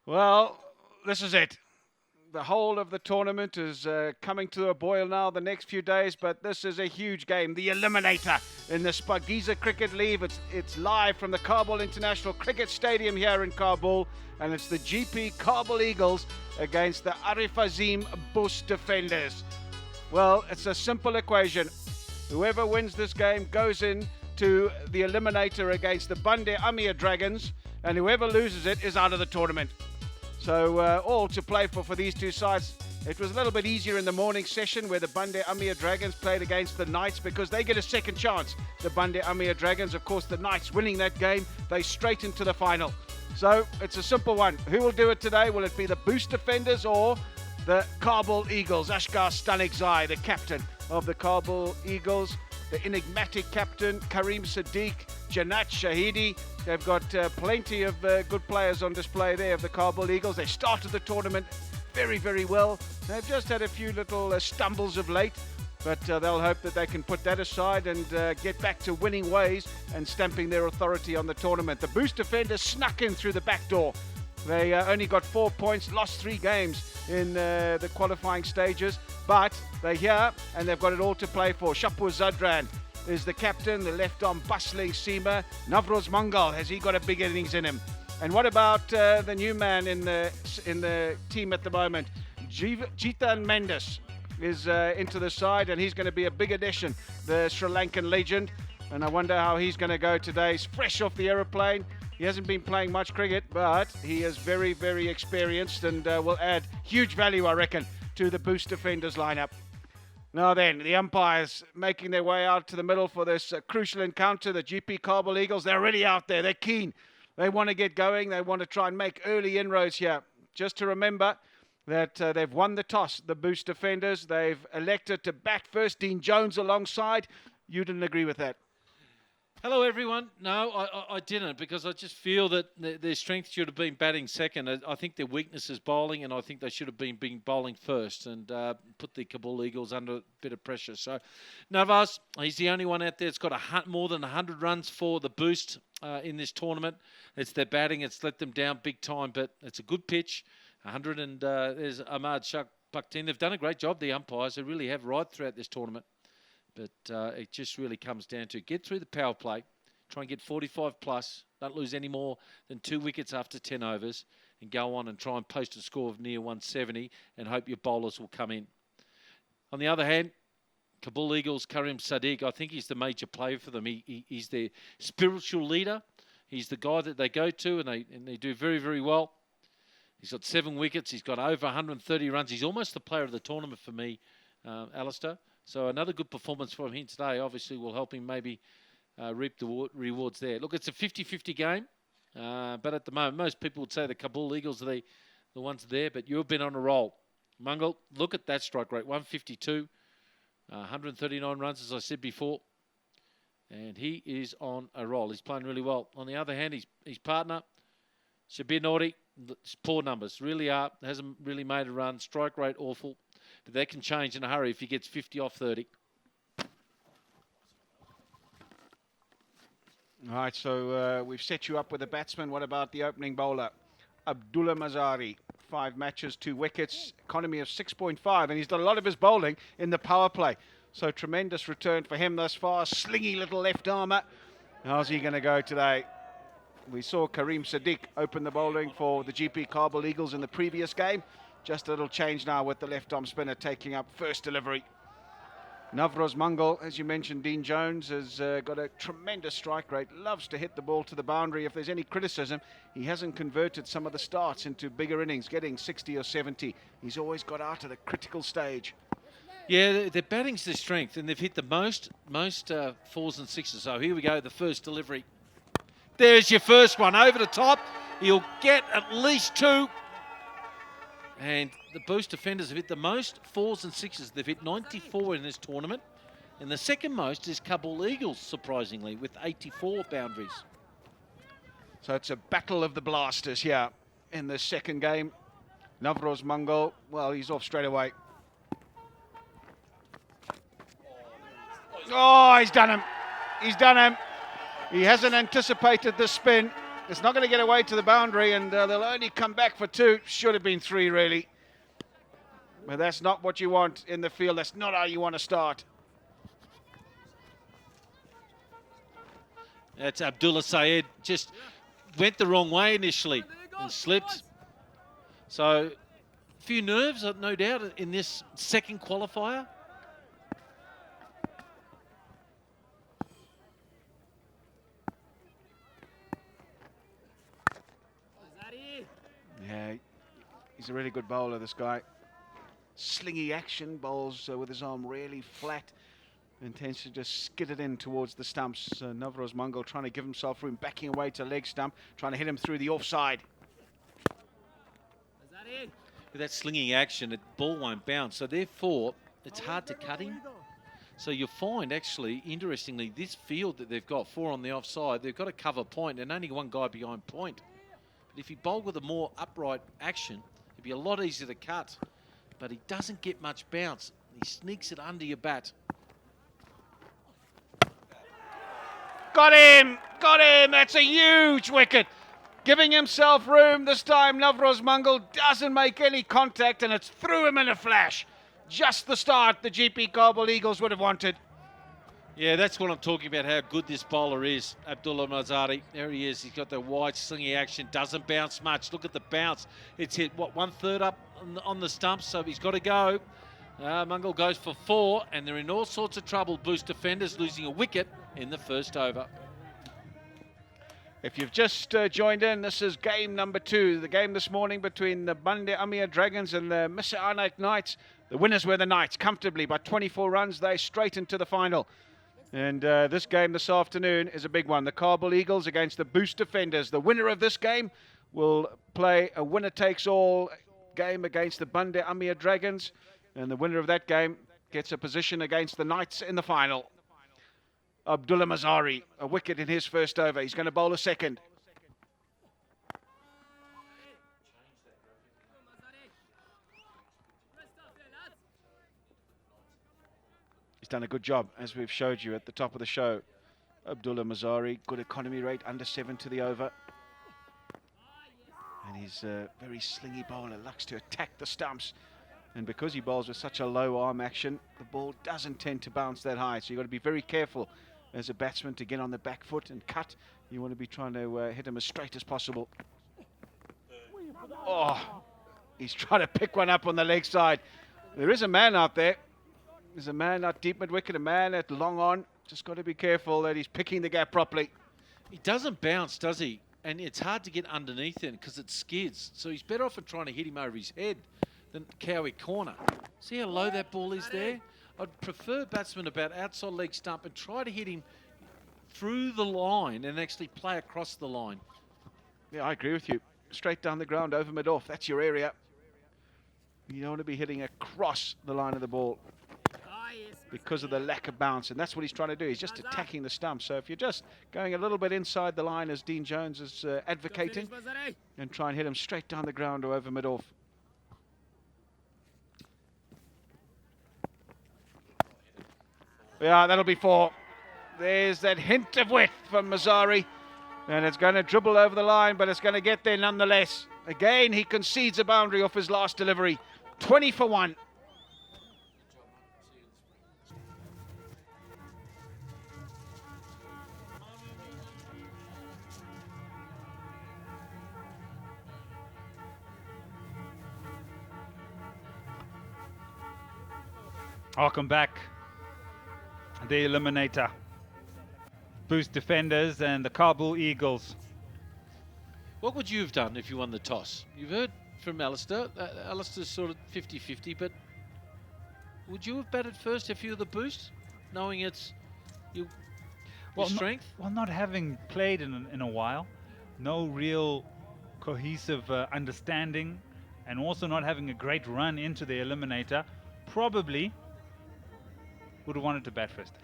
Well, this is it. The whole of the tournament is coming to a boil now the next few days, but this is a huge game. The Eliminator in the Shpageeza Cricket League. It's live from the Kabul International Cricket Stadium here in Kabul, and it's the GP Kabul Eagles against the Arif Azim Bost defenders. Well, it's a simple equation. Whoever wins this game goes in to the Eliminator against the Bande Amir Dragons, and whoever loses it is out of the tournament. So all to play for these two sides. It was a little bit easier in the morning session where the Bande Amir Dragons played against the Knights because they get a second chance. The Bande Amir Dragons, of course, the Knights winning that game, they straight into the final. So it's a simple one. Who will do it today? Will it be the Boost defenders or the Kabul Eagles? Ashgar Stanikzai, the captain of the Kabul Eagles, the enigmatic captain, Karim Sadiq, Janat Shahidi. They've got plenty of good players on display there of the Kabul Eagles. They started the tournament very, very well. They've just had a few little stumbles of late, but they'll hope that they can put that aside and get back to winning ways and stamping their authority on the tournament. The Boost defenders snuck in through the back door. They only got 4 points, lost 3 games in the qualifying stages, but they're here and they've got it all to play for. Shapur Zadran is the captain, the left-arm bustling seamer. Navroz Mangal, has he got a big innings in him? And what about the new man in the team at the moment? Jitan Mendes is into the side, and he's going to be a big addition, the Sri Lankan legend. And I wonder how he's going to go today. He's fresh off the aeroplane. He hasn't been playing much cricket, but he is very, very experienced and will add huge value, I reckon, to the Boost defenders lineup. Now then, the umpires making their way out to the middle for this crucial encounter. The GP Kabul Eagles, they're really out there. They're keen. They want to get going. They want to try and make early inroads here. Just to remember that they've won the toss, the Boost defenders. They've elected to bat first. Dean Jones alongside. You didn't agree with that? Hello, everyone. No, I didn't, because I just feel that their strength should have been batting second. I think their weakness is bowling, and I think they should have been bowling first and put the Kabul Eagles under a bit of pressure. So Navas, he's the only one out there that's got more than 100 runs for the Boost in this tournament. It's their batting. It's let them down big time, but it's a good pitch. 100 and there's Ahmad Shak Paktin. They've done a great job, the umpires. They really have right throughout this tournament. But it just really comes down to get through the power play, try and get 45 plus, don't lose any more than 2 wickets after 10 overs, and go on and try and post a score of near 170 and hope your bowlers will come in. On the other hand, Kabul Eagles, Karim Sadiq, I think he's the major player for them. He's their spiritual leader. He's the guy that they go to, and they do very, very well. He's got 7 wickets. He's got over 130 runs. He's almost the player of the tournament for me, Alistair. So another good performance from him today obviously will help him maybe reap the rewards there. Look, it's a 50-50 game, but at the moment, most people would say the Kabul Eagles are the ones there, but you've been on a roll. Mungal, look at that strike rate, 152, 139 runs, as I said before, and he is on a roll. He's playing really well. On the other hand, his partner, Shabir Nordi, poor numbers, really are, hasn't really made a run, strike rate awful. But that can change in a hurry if he gets 50 off 30. All right, so we've set you up with a batsman. What about the opening bowler? Abdullah Mazari, 5 matches, 2 wickets, economy of 6.5, and he's done a lot of his bowling in the power play. So tremendous return for him thus far. Slingy little left armour. How's he going to go today? We saw Karim Sadiq open the bowling for the GP Kabul Eagles in the previous game. Just a little change now with the left-arm spinner taking up first delivery. Navroz Mangal, as you mentioned, Dean Jones has got a tremendous strike rate, loves to hit the ball to the boundary. If there's any criticism, he hasn't converted some of the starts into bigger innings, getting 60 or 70. He's always got out of the critical stage. Yeah, their batting's their strength, and they've hit the most 4s and 6s. So here we go, the first delivery. There's your first one, over the top. He'll get at least 2. And the Boost defenders have hit the most 4s and 6s. They've hit 94 in this tournament. And the second most is Kabul Eagles, surprisingly, with 84 boundaries. So it's a battle of the blasters here in the second game. Navroz Mangal, well, he's off straight away. Oh, he's done him. He's done him. He hasn't anticipated the spin. It's not going to get away to the boundary, and they'll only come back for 2. Should have been 3, really. But that's not what you want in the field. That's not how you want to start. That's Abdullah Sayed. Just went the wrong way initially and slipped. So, a few nerves, no doubt, in this second qualifier. Yeah, he's a really good bowler, this guy. Slingy action, bowls with his arm really flat. Intends to just skid it in towards the stumps. Navroz Mangal trying to give himself room, backing away to leg stump, trying to hit him through the offside. With that slinging action, the ball won't bounce. So therefore, it's hard to cut him. So you'll find, actually, interestingly, this field that they've got 4 on the offside, they've got to cover point and only 1 guy behind point. But if he bowled with a more upright action, it'd be a lot easier to cut. But he doesn't get much bounce. He sneaks it under your bat. Got him! Got him! That's a huge wicket. Giving himself room this time. Navroz Mangal doesn't make any contact, and it's through him in a flash. Just the start the GP Kabul Eagles would have wanted. Yeah, that's what I'm talking about, how good this bowler is, Abdullah Mazari. There he is. He's got the wide slingy action. Doesn't bounce much. Look at the bounce. It's hit, what, 1/3 up on the stumps, so he's got to go. Mangal goes for 4, and they're in all sorts of trouble. Boost defenders losing a wicket in the first over. If you've just joined in, this is game number 2. The game this morning between the Bande Amir Dragons and the Mr. Anak Knights. The winners were the Knights, comfortably by 24 runs. They straight into the final. And this game this afternoon is a big one. The Kabul Eagles against the Boost defenders. The winner of this game will play a winner-takes-all game against the Bande Amir Dragons. And the winner of that game gets a position against the Knights in the final. Abdullah Mazari, a wicket in his first over. He's going to bowl a second. He's done a good job, as we've showed you at the top of the show. Abdullah Mazari, good economy rate, under 7 to the over. And he's a very slingy bowler, likes to attack the stumps. And because he bowls with such a low arm action, the ball doesn't tend to bounce that high. So you've got to be very careful as a batsman to get on the back foot and cut. You want to be trying to hit him as straight as possible. Oh, he's trying to pick one up on the leg side. There is a man out there. There's a man at deep mid-wicket, a man at long on. Just got to be careful that he's picking the gap properly. He doesn't bounce, does he? And it's hard to get underneath him because it skids. So he's better off at trying to hit him over his head than Cowie corner. See how low that ball is there? I'd prefer batsmen about outside leg stump and try to hit him through the line and actually play across the line. Yeah, I agree with you. Straight down the ground, over mid-off. That's your area. You don't want to be hitting across the line of the ball because of the lack of bounce, and that's what he's trying to do. He's just attacking the stump. So if you're just going a little bit inside the line, as Dean Jones is advocating, and try and hit him straight down the ground or over mid-off. Yeah, that'll be 4. There's that hint of width from Mazari, and it's going to dribble over the line, but it's going to get there nonetheless. Again, he concedes a boundary off his last delivery. 20 for 1. Welcome back. The eliminator. Boost defenders and the Kabul Eagles. What would you have done if you won the toss? You've heard from Alistair. Alistair's sort of 50-50, but would you have batted first if you were the Boost, knowing it's your strength? Not having played in a while, no real cohesive understanding, and also not having a great run into the eliminator, probably would have wanted to bat first.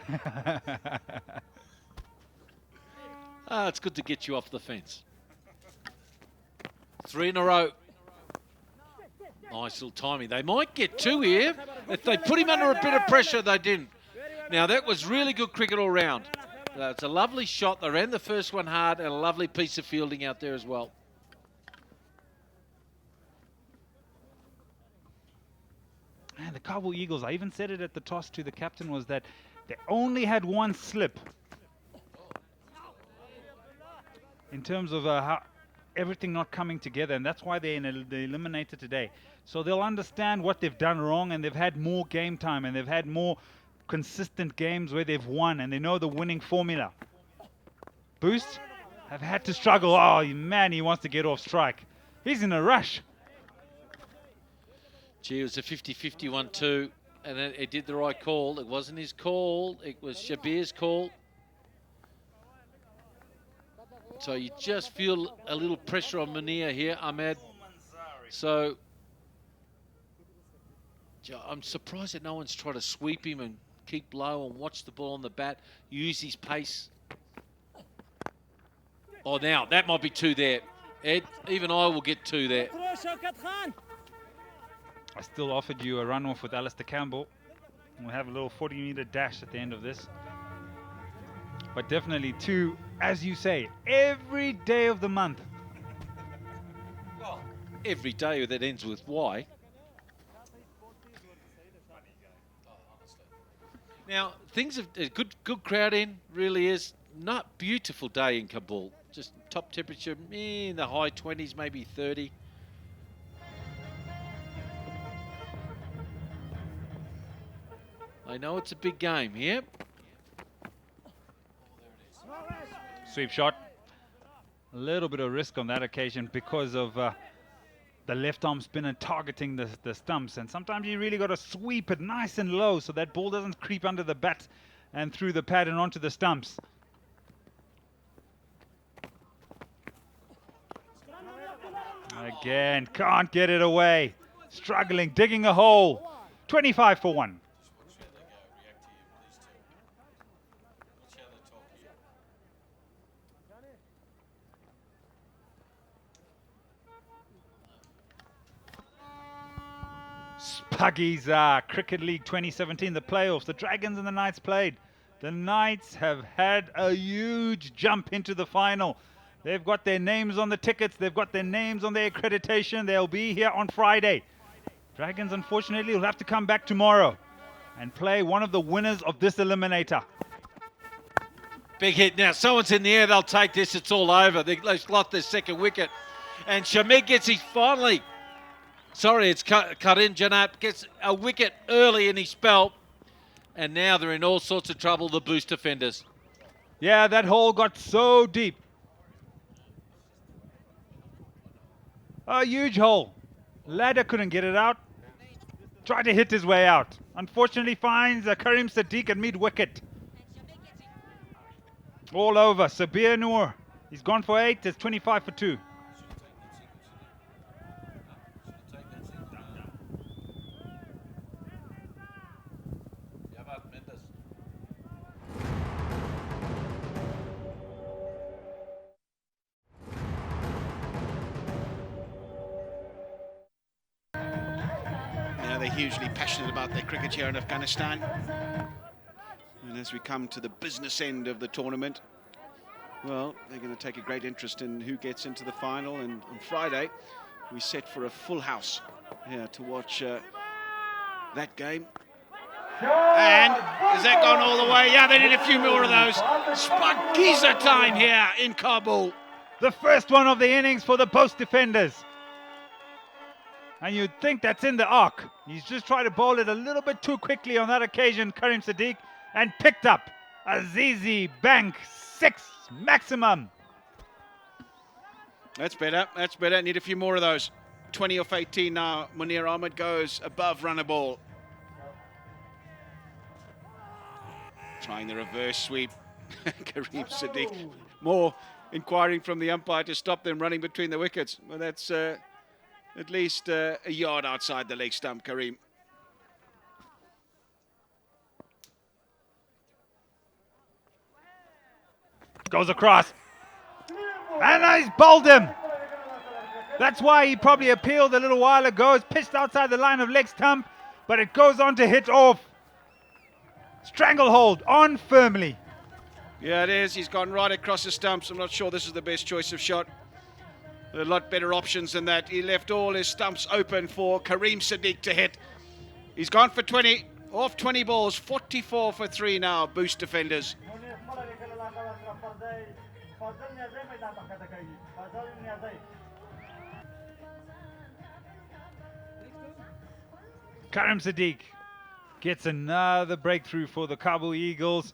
It's good to get you off the fence. 3 in a row. Nice little timing. They might get 2 here. If they put him under a bit of pressure, they didn't. Now, that was really good cricket all round. It's a lovely shot. They ran the first one hard and a lovely piece of fielding out there as well. And the Kabul Eagles, I even said it at the toss to the captain, was that they only had one slip in terms of how everything not coming together, and that's why they're in the eliminator today. So they'll understand what they've done wrong, and they've had more game time, and they've had more consistent games where they've won, and they know the winning formula. Boost have had to struggle. Oh, man, he wants to get off strike. He's in a rush. Gee, it was a 50-50 1-2, and then it did the right call. It wasn't his call. It was Shabir's call. So you just feel a little pressure on Munir here, Ahmed. So I'm surprised that no one's tried to sweep him and keep low and watch the ball on the bat, use his pace. Oh, now, that might be two there. Ed, even I will get two there. I still offered you a run-off with Alistair Campbell. We'll have a little 40-meter dash at the end of this. But definitely two, as you say, every day of the month. Well, every day that ends with Y. Now, things have a good crowd in, really is. Not beautiful day in Kabul. Just top temperature in the high 20s, maybe 30. I know it's a big game here. Sweep shot. A little bit of risk on that occasion because of the left arm spin and targeting the stumps. And sometimes you really got to sweep it nice and low so that ball doesn't creep under the bat and through the pad and onto the stumps. Again, can't get it away. Struggling, digging a hole. 25 for 1. Shpageeza, Cricket League 2017, the playoffs. The Dragons and the Knights played. The Knights have had a huge jump into the final. They've got their names on the tickets. They've got their names on their accreditation. They'll be here on Friday. Dragons, unfortunately, will have to come back tomorrow and play one of the winners of this eliminator. Big hit. Now, someone's in the air. They'll take this. It's all over. They've lost their second wicket. And Shamir gets his finally. Sorry, it's Karim Janat gets a wicket early in his spell. And now they're in all sorts of trouble, the Boost defenders. Yeah, that hole got so deep. A huge hole. Ladder couldn't get it out. Tried to hit his way out. Unfortunately finds Karim Sadiq at mid-wicket. All over. Sabir Noor. He's gone for 8. It's 25 for 2. They're hugely passionate about their cricket here in Afghanistan. And as we come to the business end of the tournament, well, they're going to take a great interest in who gets into the final. And on Friday, we set for a full house here to watch that game. And has that gone all the way? Yeah, they need a few more of those. Shpageeza time here in Kabul. The first one of the innings for the Bost defenders. And you'd think that's in the arc. He's just tried to bowl it a little bit too quickly on that occasion, Karim Sadiq, and picked up Azizi Bank 6 maximum. That's better. That's better. Need a few more of those. 20 off 18 now. Munir Ahmed goes above runner ball. Trying the reverse sweep. Karim Sadiq. More inquiring from the umpire to stop them running between the wickets. Well, that's at least a yard outside the leg stump, Karim. Goes across. And he's bowled him. That's why he probably appealed a little while ago. It's pitched outside the line of leg stump, but it goes on to hit off. Stranglehold on firmly. Yeah, it is. He's gone right across the stumps. I'm not sure this is the best choice of shot. There are a lot better options than that. He left all his stumps open for Kareem Sadiq to hit. He's gone for 20, off 20 balls, 44 for 3 now, Boost defenders. Kareem Sadiq gets another breakthrough for the Kabul Eagles.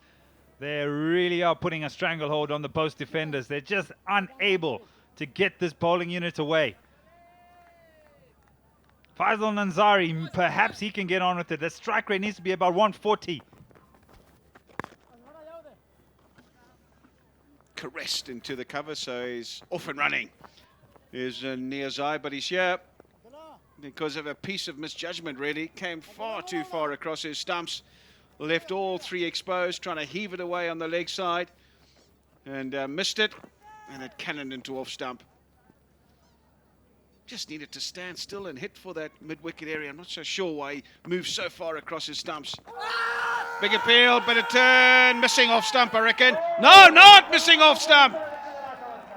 They really are putting a stranglehold on the Bost defenders. They're just unable to get this bowling unit away. Faisal Nanzari, perhaps he can get on with it. The strike rate needs to be about 140. Caressed into the cover, so he's off and running. Here's Niazai, but he's here because of a piece of misjudgment, really. Came far too far across his stumps. Left all 3 exposed, trying to heave it away on the leg side. And missed it, and it cannoned into off stump. Just needed to stand still and hit for that mid-wicket area. I'm not so sure why he moved so far across his stumps. Big appeal, better turn, missing off stump, I reckon. No, not missing off stump.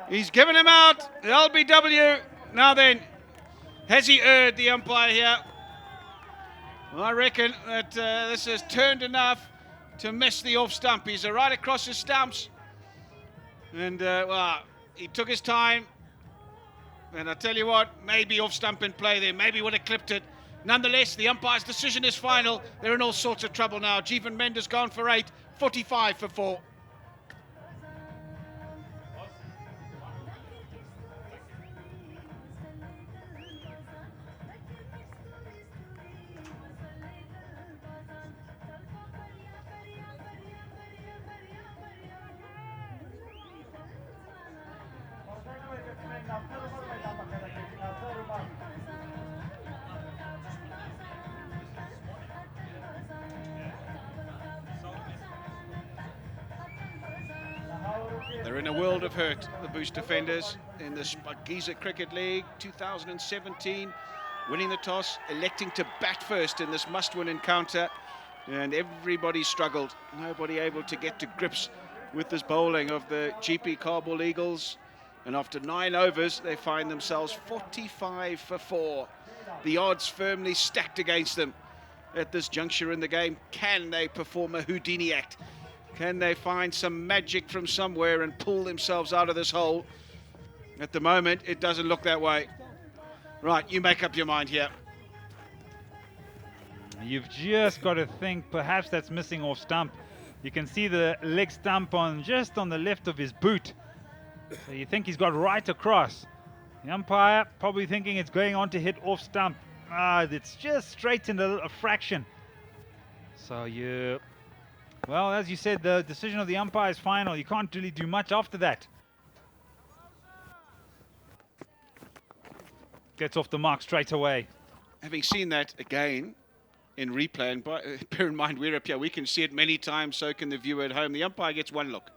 He's given him out, the LBW. Now then, has he erred, the umpire here? Well, I reckon that this has turned enough to miss the off stump. He's right across his stumps. And, well, he took his time. And I tell you what, maybe off stump in play there, maybe would have clipped it. Nonetheless, the umpire's decision is final. They're in all sorts of trouble now. Jeevan Mendes gone for 8, 45 for 4. They're in a world of hurt, the Boost defenders, in the Shpageeza Cricket League 2017, winning the toss, electing to bat first in this must-win encounter, and everybody struggled. Nobody able to get to grips with this bowling of the GP Kabul Eagles, and after 9 overs, they find themselves 45 for 4. The odds firmly stacked against them at this juncture in the game. Can they perform a Houdini act? Can they find some magic from somewhere and pull themselves out of this hole? At the moment, it doesn't look that way. Right, you make up your mind here. You've just got to think perhaps that's missing off stump. You can see the leg stump just on the left of his boot. So you think he's got right across. The umpire probably thinking it's going on to hit off stump. It's just straightened a fraction. So well, as you said, the decision of the umpire is final. You can't really do much after that. Gets off the mark straight away. Having seen that again in replay, and bear in mind we're up here, we can see it many times, so can the viewer at home. The umpire gets 1 look.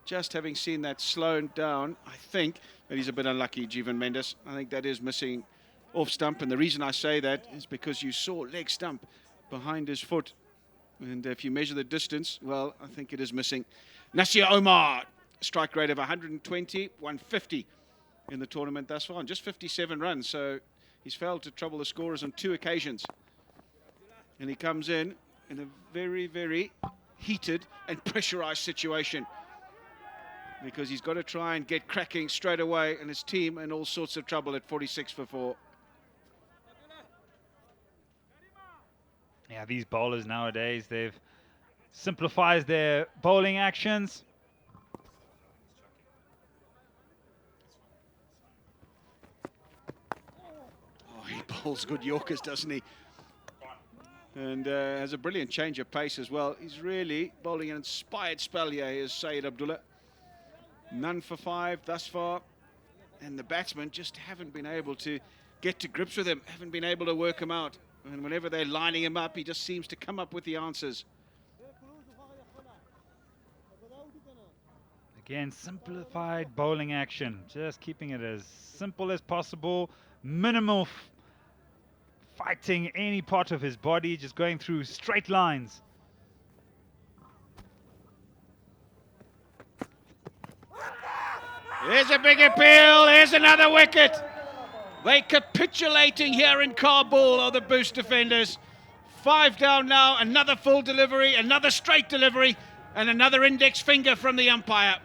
Just having seen that slowed down, I think that he's a bit unlucky, Jeevan Mendes. I think that is missing off stump, and the reason I say that is because you saw leg stump behind his foot. And if you measure the distance, well, I think it is missing. Nasir Omar, strike rate of 120, 150 in the tournament thus far, and just 57 runs. So he's failed to trouble the scorers on 2 occasions. And he comes in a very, very heated and pressurized situation, because he's got to try and get cracking straight away, and his team in all sorts of trouble at 46 for 4. Yeah, these bowlers nowadays, they've simplified their bowling actions. Oh, he bowls good Yorkers, doesn't he? And has a brilliant change of pace as well. He's really bowling an inspired spell here, is Saeed Abdullah. None for 5 thus far. And the batsmen just haven't been able to get to grips with him, haven't been able to work him out. And whenever they're lining him up, he just seems to come up with the answers. Again, simplified bowling action. Just keeping it as simple as possible. Minimal fighting any part of his body, just going through straight lines. Here's a big appeal. Here's another wicket. They capitulating here in Kabul are the Boost defenders. 5 down now. Another full delivery, another straight delivery, and another index finger from the umpire.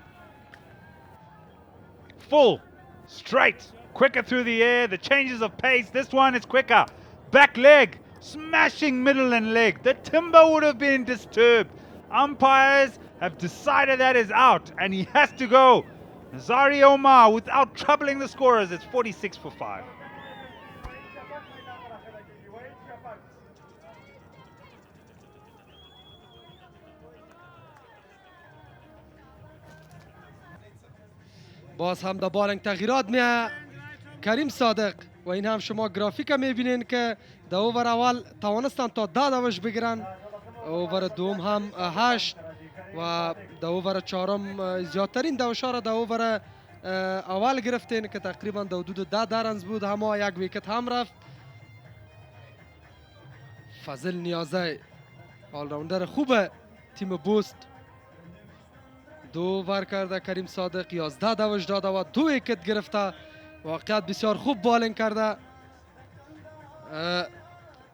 Full, straight, quicker through the air, the changes of pace. This one is quicker. Back leg, smashing middle and leg. The timber would have been disturbed. Umpires have decided that is out, and he has to go. Nazari Omar, without troubling the scorers, it's 46 for 5. باز هم در بالنگ تغییرات میه کریم صادق و این هم شما گرافیک میبینین که در اوور اول توانستن تا 10 دوش بگیرن، اوور دوم هم 8 و در اوور چهارم زیادترین دوشا را در اوور اول گرفتین که تقریبا در حدود 10 رنز بود، همه یک ویکت هم رفت. فضل نیازی آلراوندر خوب تیم بوست 2 اوور کرده، کریم صادق 11 دوش داده و 2 ویکت گرفته. واقعیت بسیار خوب بالینگ کرده.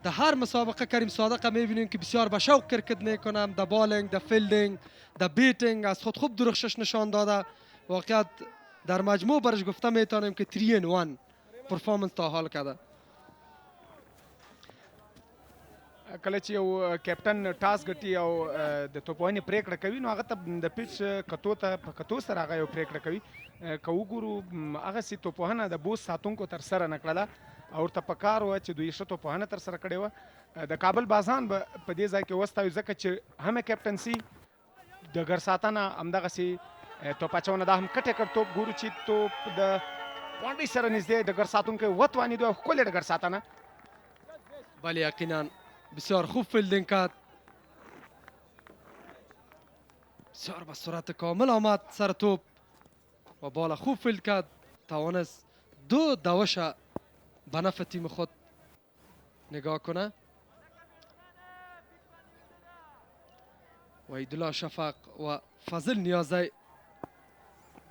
در هر مسابقه کریم صادق میبینیم که بسیار به شوق کرکت میکنه، در بالینگ، در فیلدینگ، در بیتینگ از خود خوب درخشش نشان داده. واقعیت در مجموع برش گفته میتونیم که 3-in-1 پرفورمنس تا حال کرده. کله چې یو کیپټن ټاس ګټي او د توپوهنې پریکړه کوي نو هغه ته د پیچ کتو ته په کتو سره هغه یو پریکړه کوي. که وګورو هغسې توپوهنه د بوست ساتونکو ترسره نه کړله او ورته په کار وه چې دوی ښه توپوهنه ترسره کړې وه. د کابل بازان به په دې ځای کې وستایو ځکه چې هم یې کیپټنسي ډګر ساتنه همدغسې توپ اچونه دا هم کټ کړ توپ ګورو چې توپ د باونډرۍ سره نږدې ډګر ساتونکی وتوانېدو او ښکلې ډګر ساتنه. بله یقینا بسیار خوب فیلدینگ کرد، بسیار به صورت کامل آمد سر توپ و بالا خوب فیلد کرد، توانست 2 دوش به نفع تیم خود نگاه کنه. و عیدالله شفق و فضل نیازی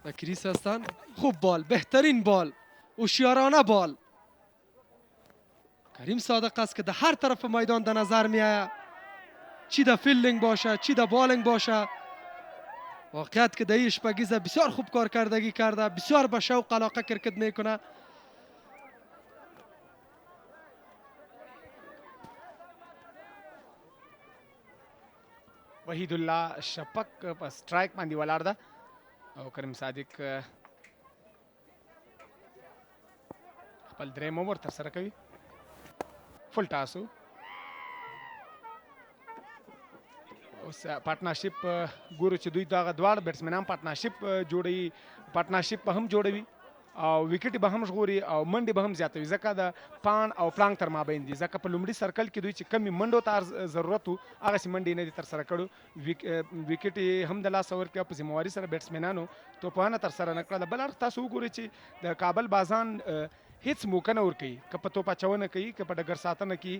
و کریس هستند. خوب بال، بهترین بال، هوشیارانه بال. کریم صادق است که در هر طرف میدان در نظر می آید، چی در فیلدینگ باشه چی در بالینگ باشه. واقعیت که در شپگیزه بسیار خوب کارکردگی کرده، بسیار به شوق علاقه کرکت میکنه. وحید الله شفق په سټرایک باندې ولاړ ده او کریم صادق خپل دریم اوور ترسره کوي. فل ټاسو اوس پارټنرشپ ګورو چې دوی دغه دواړه بیټسمنان پارټنرشپ جوړوي، پارټنرشپ به هم جوړوي او وکټې به هم ژغوري او منډې به هم زیاتوي ځکه د پان او پړانګ تر مابین دي، ځکه په لومړي سرکل کې دوی چې کمې منډو ته ضرورت و هغسې منډې نه دي ترسره کړو. وکټ یې هم د لاسه ورکړه، په ذمهواري سره بیټسمنانو توپوهنه ترسره نه کړله. بل اړخ تاسو وګورئ چې د کابل بازان هیڅ موقع نه ورکوي، که په توپ اچونه کوي که په ډګر ساتنه کې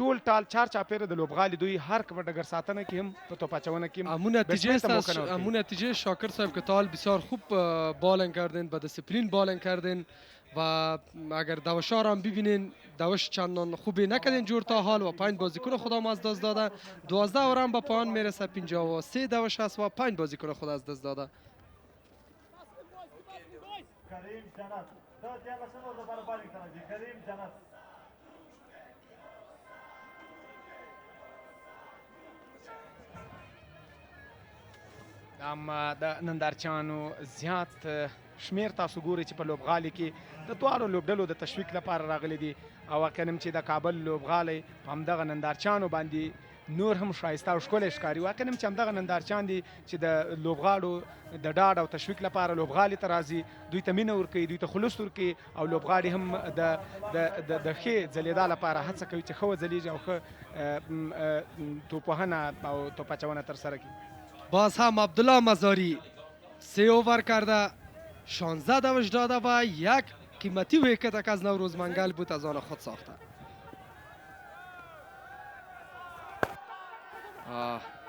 ټول ټال 4 چاپیره د لوبغالي دوی هر که په ډګر ساتنه کې هم په توپ اچونه کې هم همون نتیجه شاکر صاحب که تال بسیار خوب بالینگ کردین، با دیسپلین بالینگ کردین و اگر دوشا را هم ببینین دوش چندان خوبی نکردین جور تا حال و 5 بازیکن خود هم از دست داده. 12 اوور هم به پایان میرسه، 53 دوش است و 5 بازیکن خود از دست داده. هم د نندارچیانو زیات شمیر تاسو ګورئ چې په لوبغالي کې د دواړو لوبډلو د تشویق لپاره راغلي دي او واقعا هم چې د کابل لوبغالی په همدغه نندارچیانو باندې نور هم ښایسته او ښکلی ښکاري. واقعا هم چې همدغه نندارچیان دي چې د لوبغاړو د ډاډ او تشویق لپاره لوبغالي ته راځي، دوی ته مینه ورکوي، دوی ته خلوص ورکوي او لوبغاړي هم د ښې ځلېدا لپاره هڅه کوي چې ښه وځلیږي او ښه توپوهنه او توپ اچونه ترسره کړي. باز هم عبدالله مزاری 3 اوور کرده، 16 دوش داده و یک قیمتی ویکت که از نوروز منگل بود از آن خود ساخته.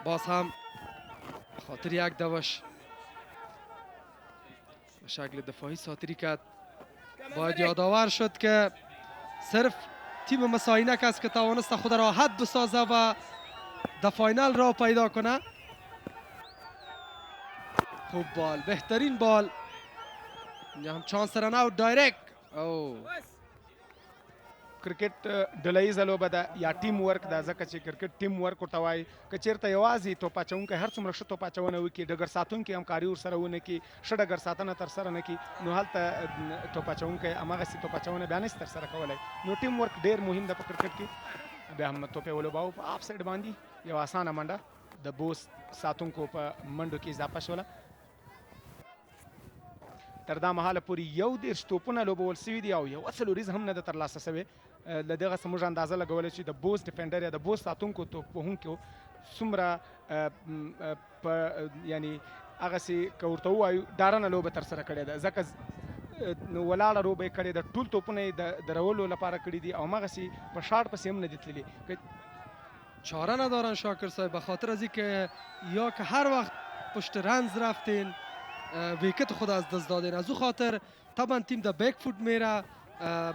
باز هم خاطر یک دوش شکل دفاعی ساتری کرد. باید یادآور شد که صرف تیم مساینک است که توانست خود را حد بسازه و در فاینال را پیدا کنه. خوب بال، بهترین بال. اینجا هم چانس رن اوت دایرکت. کرکټ ډلهییزه لوبه ده یا ټیم ورک ده، ځکه چې کرکټ ټیم ورک ورته وایي. که چېرته یوازې توپ اچوونکی هر څومره ښه توپ اچونه وکړي، ډګر ساتونکي همکاري ورسره ونه کړي، ښه ډګر ساتنه ترسره نه کړي، نو هلته توپ اچوونکی هماغسې توپ اچونه بیا نشي ترسره کولی. نو ټیم ورک ډېر مهم ده په کرکټ کې. بیا هم توپ یې ولوباوه په آف سایډ باندې. یو اسانه منډه د بوست ساتونکو په منډو کې اضافه شوله. تر دا مهاله پورې 21 توپونه لوبول سوي دي او یوه څلوریز هم نه ده ترلاسه سوې. له دغه څه موږ اندازه لګولی چې د بوست ډیفنډر یا د بوست ساتونکو توپ وهونکو څومره یعنی هغسې که ورته ووایو ډارنه لوبه ترسره کړې ده، ځکه ولاړه لوبه یې کړې ده. ټول توپونه یې د درولو لپاره کړي دي او همغسې په شاټ پسې هم نه دي تللي. چاره ندارن شاکر صاحب، به خاطر از اینکه یا که هر وقت پشت رنز رفتین ویکت خود از دست دادین، از او خاطر طبعا تیم در بیک فوت میره،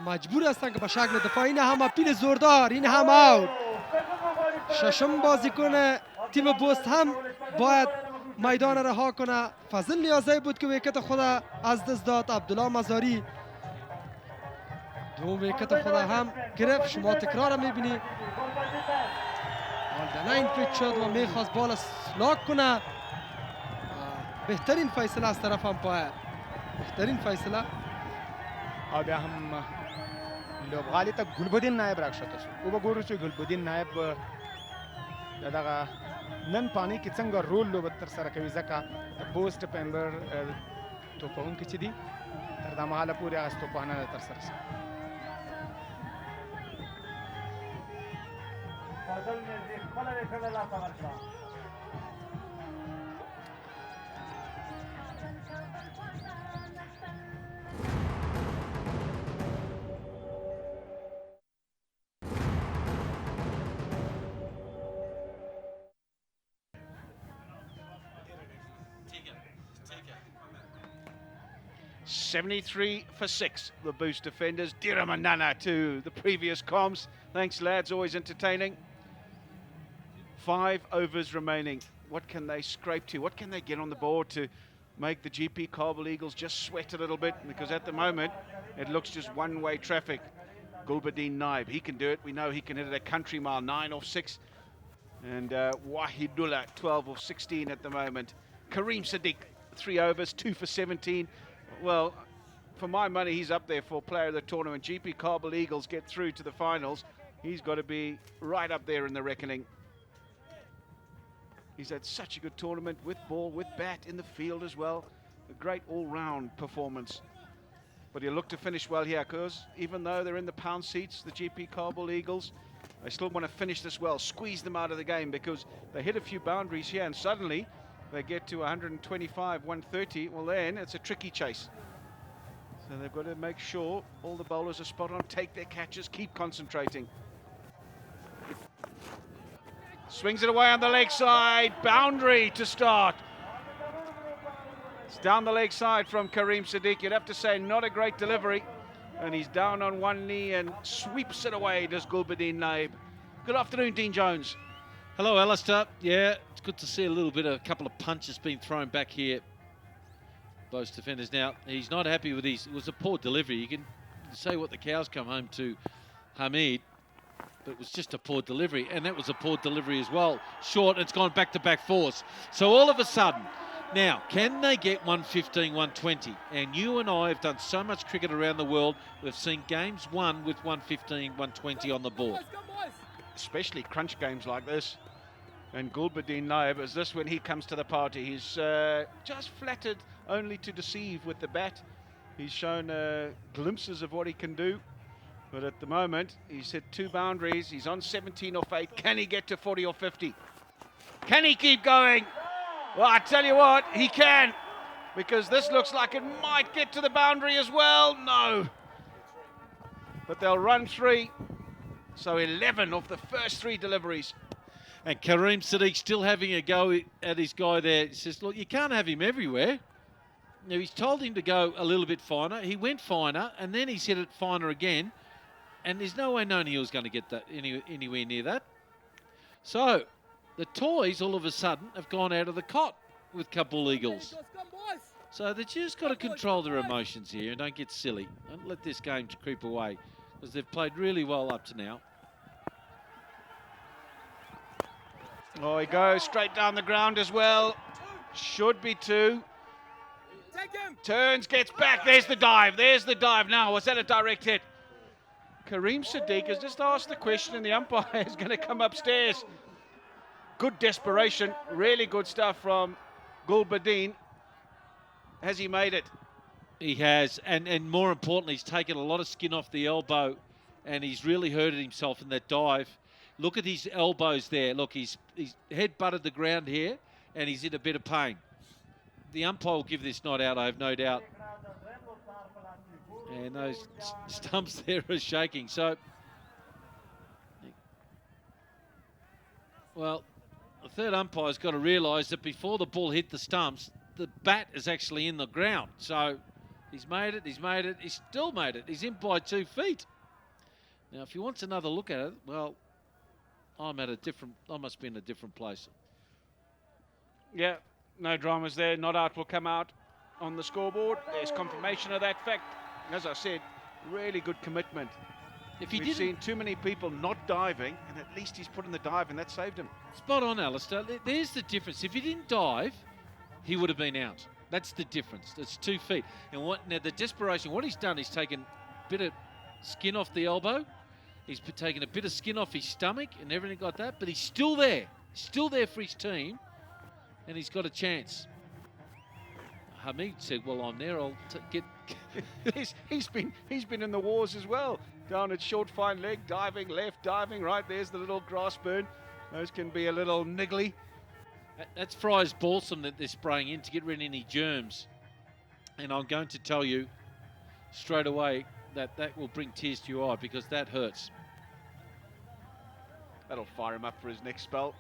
مجبور هستن که به شکل دفاع. این هم اپیل زوردار، این هم اوت. ششم بازیکن تیم بوست هم باید میدان رها کنه. فضل نیازی بود که ویکت خود از دست داد. عبدالله مزاری دوم ویکت خود هم گرفت. شما تکرار میبینی بالدنین پیچ شد و میخواست بال سلاک کنه. بهترین فیصله از طرف امپایر، بهترین فیصله. او بیا هم لوبغالي ته ګلبدین نایب راښکته شو. وګورو چې ګلبدین نایب د دغه نن پانی کې څنګه رول لوبه ترسره کوي، ځکه د بوست پیمبر توپوونکي چې دي تر دا مهاله پورې هغه توپانه نه ترسره شوي. $73 for 6, the Boost defenders. Diramanana to the previous comms. Thanks, lads. Always entertaining. 5 overs remaining. What can they scrape to? What can they get on the board to make the GP Kabul Eagles just sweat a little bit? Because at the moment, it looks just one-way traffic. Gulbadin Naib, he can do it. We know he can hit it a country mile, 9 off 6. And Wahidullah, 12 off 16 at the moment. Kareem Sadiq, 3 overs, 2 for 17. Well, for my money, he's up there for player of the tournament. GP Kabul Eagles get through to the finals. He's got to be right up there in the reckoning. He's had such a good tournament with ball, with bat, in the field as well. A great all-round performance. But he'll look to finish well here, because even though they're in the pound seats, the GP Kabul Eagles, they still want to finish this well, squeeze them out of the game, because they hit a few boundaries here and suddenly they get to 125, 130. Well, then it's a tricky chase. So they've got to make sure all the bowlers are spot on, take their catches, keep concentrating. Swings it away on the leg side, boundary to start. It's down the leg side from Kareem Sadiq. You'd have to say not a great delivery. And he's down on one knee and sweeps it away, does Gulbadin Naib. Good afternoon, Dean Jones. Hello, Alistair. Yeah, it's good to see a couple of punches being thrown back here. Both defenders. Now, he's not happy with it was a poor delivery. You can say what the cows come home to Hamid, but it was just a poor delivery, and that was a poor delivery as well. Short, it's gone back-to-back force. So all of a sudden, now, can they get 115, 120? And you and I have done so much cricket around the world, we've seen games won with 115, 120 on the board. Especially crunch games like this. And Gulbadin Naib, is this when he comes to the party? He's just flattered only to deceive with the bat. He's shown glimpses of what he can do. But at the moment, he's hit 2 boundaries. He's on 17 off 8. Can he get to 40 or 50? Can he keep going? Well, I tell you what, he can. Because this looks like it might get to the boundary as well. No. But they'll run 3. So 11 off the first 3 deliveries. And Kareem Sadiq still having a go at his guy there. He says, look, you can't have him everywhere. Now, he's told him to go a little bit finer. He went finer, and then he's hit it finer again. And there's no way Noni was going to get that anywhere near that. So, the toys, all of a sudden, have gone out of the cot with Kabul Eagles. So they just got to control their emotions here and don't get silly. Don't let this game creep away, because they've played really well up to now. Oh, he goes straight down the ground as well. Should be two. Turns, gets back. There's the dive. There's the dive. Now, was that a direct hit? Kareem Sadiq has just asked the question and the umpire is going to come upstairs. Good desperation. Really good stuff from Gulbadeen. Has he made it? He has. And more importantly, he's taken a lot of skin off the elbow and he's really hurted himself in that dive. Look at his elbows there. Look, he's head butted the ground here and he's in a bit of pain. The umpire will give this not out, I have no doubt. And those stumps there are shaking. So, well, the third umpire's got to realise that before the ball hit the stumps, the bat is actually in the ground. So he's made it, he's still made it. He's in by 2 feet. Now, if he wants another look at it, well, I must be in a different place. Yeah, no dramas there. Not out will come out on the scoreboard. There's confirmation of that fact. As I said, really good commitment. We've seen too many people not diving, and at least he's put in the dive, and that saved him. Spot on, Alistair. There's the difference. If he didn't dive, he would have been out. That's the difference. That's 2 feet. And now the desperation, what he's done, he's taken a bit of skin off the elbow. He's taken a bit of skin off his stomach and everything like that, but he's still there. Still there for his team, and he's got a chance. Hamid said, well, I'm there, I'll get... he's been in the wars as well. Down at short, fine leg, diving left, diving right. There's the little grass burn. Those can be a little niggly. That's Fry's balsam that they're spraying in to get rid of any germs. And I'm going to tell you straight away that will bring tears to your eye, because that hurts. That'll fire him up for his next spell.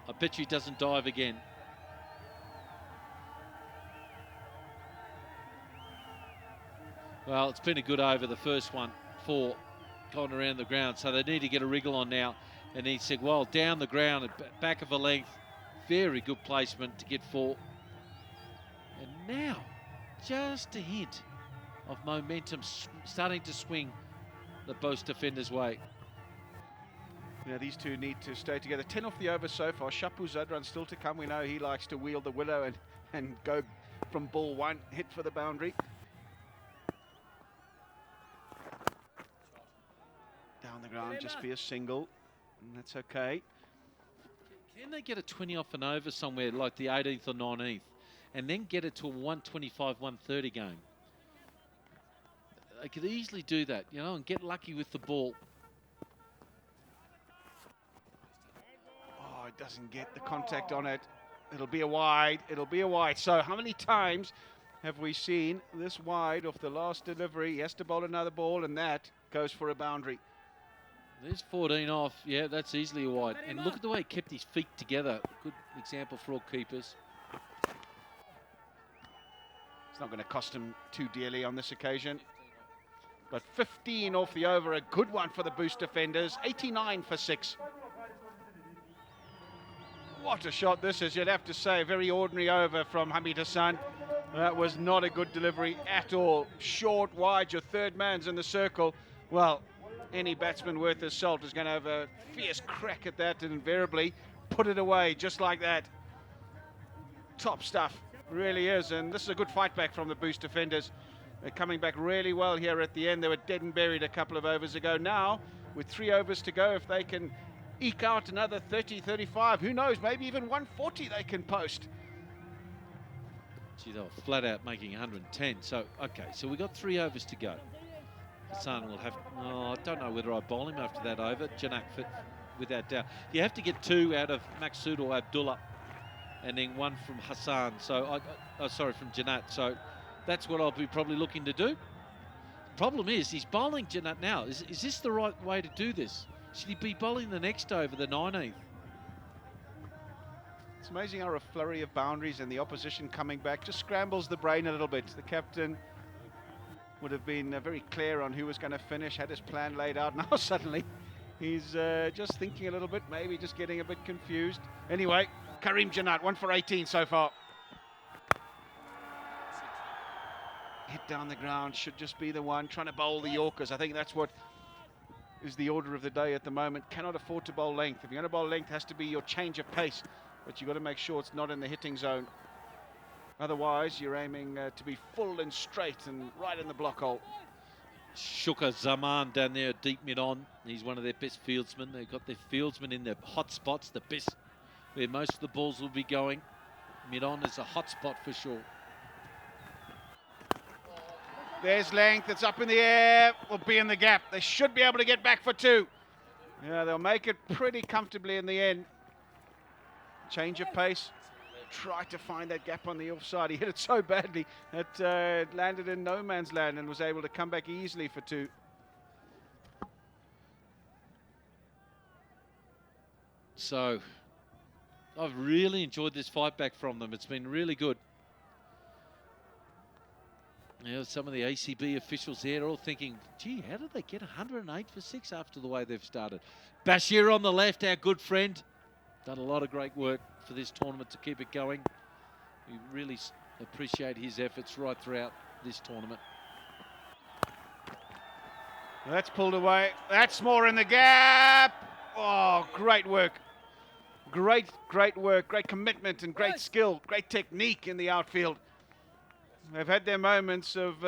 I bet you he doesn't dive again. Well, it's been a good over, the first one, 4 gone around the ground, so they need to get a wriggle on now. And he said, well, down the ground at back of a length, very good placement to get 4. And now, just a hint of momentum starting to swing the Bost defenders' way. You know, these two need to stay together. 10 off the over so far. Shpageeza runs still to come. We know he likes to wield the willow and go from ball 1, hit for the boundary. Down the ground, just be a single, and that's okay. Can they get a 20 off and over somewhere like the 18th or 19th, and then get it to a 125, 130 game? They could easily do that, you know, and get lucky with the ball. Oh, it doesn't get the contact on it. It'll be a wide. It'll be a wide. So how many times have we seen this wide off the last delivery? He has to bowl another ball, and that goes for a boundary. There's 14 off. Yeah, that's easily a wide. And look at the way he kept his feet together. Good example for all keepers. It's not going to cost him too dearly on this occasion. But 15 off the over, a good one for the Boost defenders. 89 for 6. What a shot this is, you'd have to say. Very ordinary over from Hamid Hassan. That was not a good delivery at all. Short, wide, your third man's in the circle. Well, any batsman worth his salt is going to have a fierce crack at that and invariably put it away just like that. Top stuff, really is. And this is a good fight back from the Boost defenders. They're coming back really well here at the end. They were dead and buried a couple of overs ago. Now, with 3 overs to go, if they can eke out another 30, 35, who knows, maybe even 140 they can post. Gee, they were flat out making 110. So, okay, so we've got 3 overs to go. Hassan will have, I don't know whether I bowl him after that over. Janak fit without doubt. You have to get 2 out of Maqsood or Abdullah, and then 1 from Hassan. So, sorry, from Janat. So that's what I'll be probably looking to do. Problem is, he's bowling Janat now. Is this the right way to do this? Should he be bowling the next over, the 19th? It's amazing how a flurry of boundaries and the opposition coming back just scrambles the brain a little bit. The captain would have been very clear on who was going to finish, had his plan laid out. Now suddenly he's just thinking a little bit, maybe just getting a bit confused. Anyway, Karim Janat, 1 for 18 so far. Hit down the ground, should just be the one, trying to bowl the Yorkers. I think that's what is the order of the day at the moment. Cannot afford to bowl length. If you're going to bowl length, it has to be your change of pace, but you've got to make sure it's not in the hitting zone. Otherwise, you're aiming to be full and straight and right in the block hole. Shukar Zaman down there, deep mid-on. He's one of their best fieldsmen. They've got their fieldsmen in the hot spots, the best, where most of the balls will be going. Mid-on is a hot spot for sure. There's length, it's up in the air, will be in the gap. They should be able to get back for 2. Yeah, they'll make it pretty comfortably in the end. Change of pace. Tried to find that gap on the offside. He hit it so badly that it landed in no man's land and was able to come back easily for 2. So, I've really enjoyed this fight back from them. It's been really good. You know, some of the ACB officials there are all thinking, gee, how did they get 108 for 6 after the way they've started? Bashir on the left, our good friend. Done a lot of great work for this tournament to keep it going. We really appreciate his efforts right throughout this tournament. That's pulled away. That's more in the gap. Oh, great work. Great work. Great commitment and great skill. Great technique in the outfield. They've had their moments of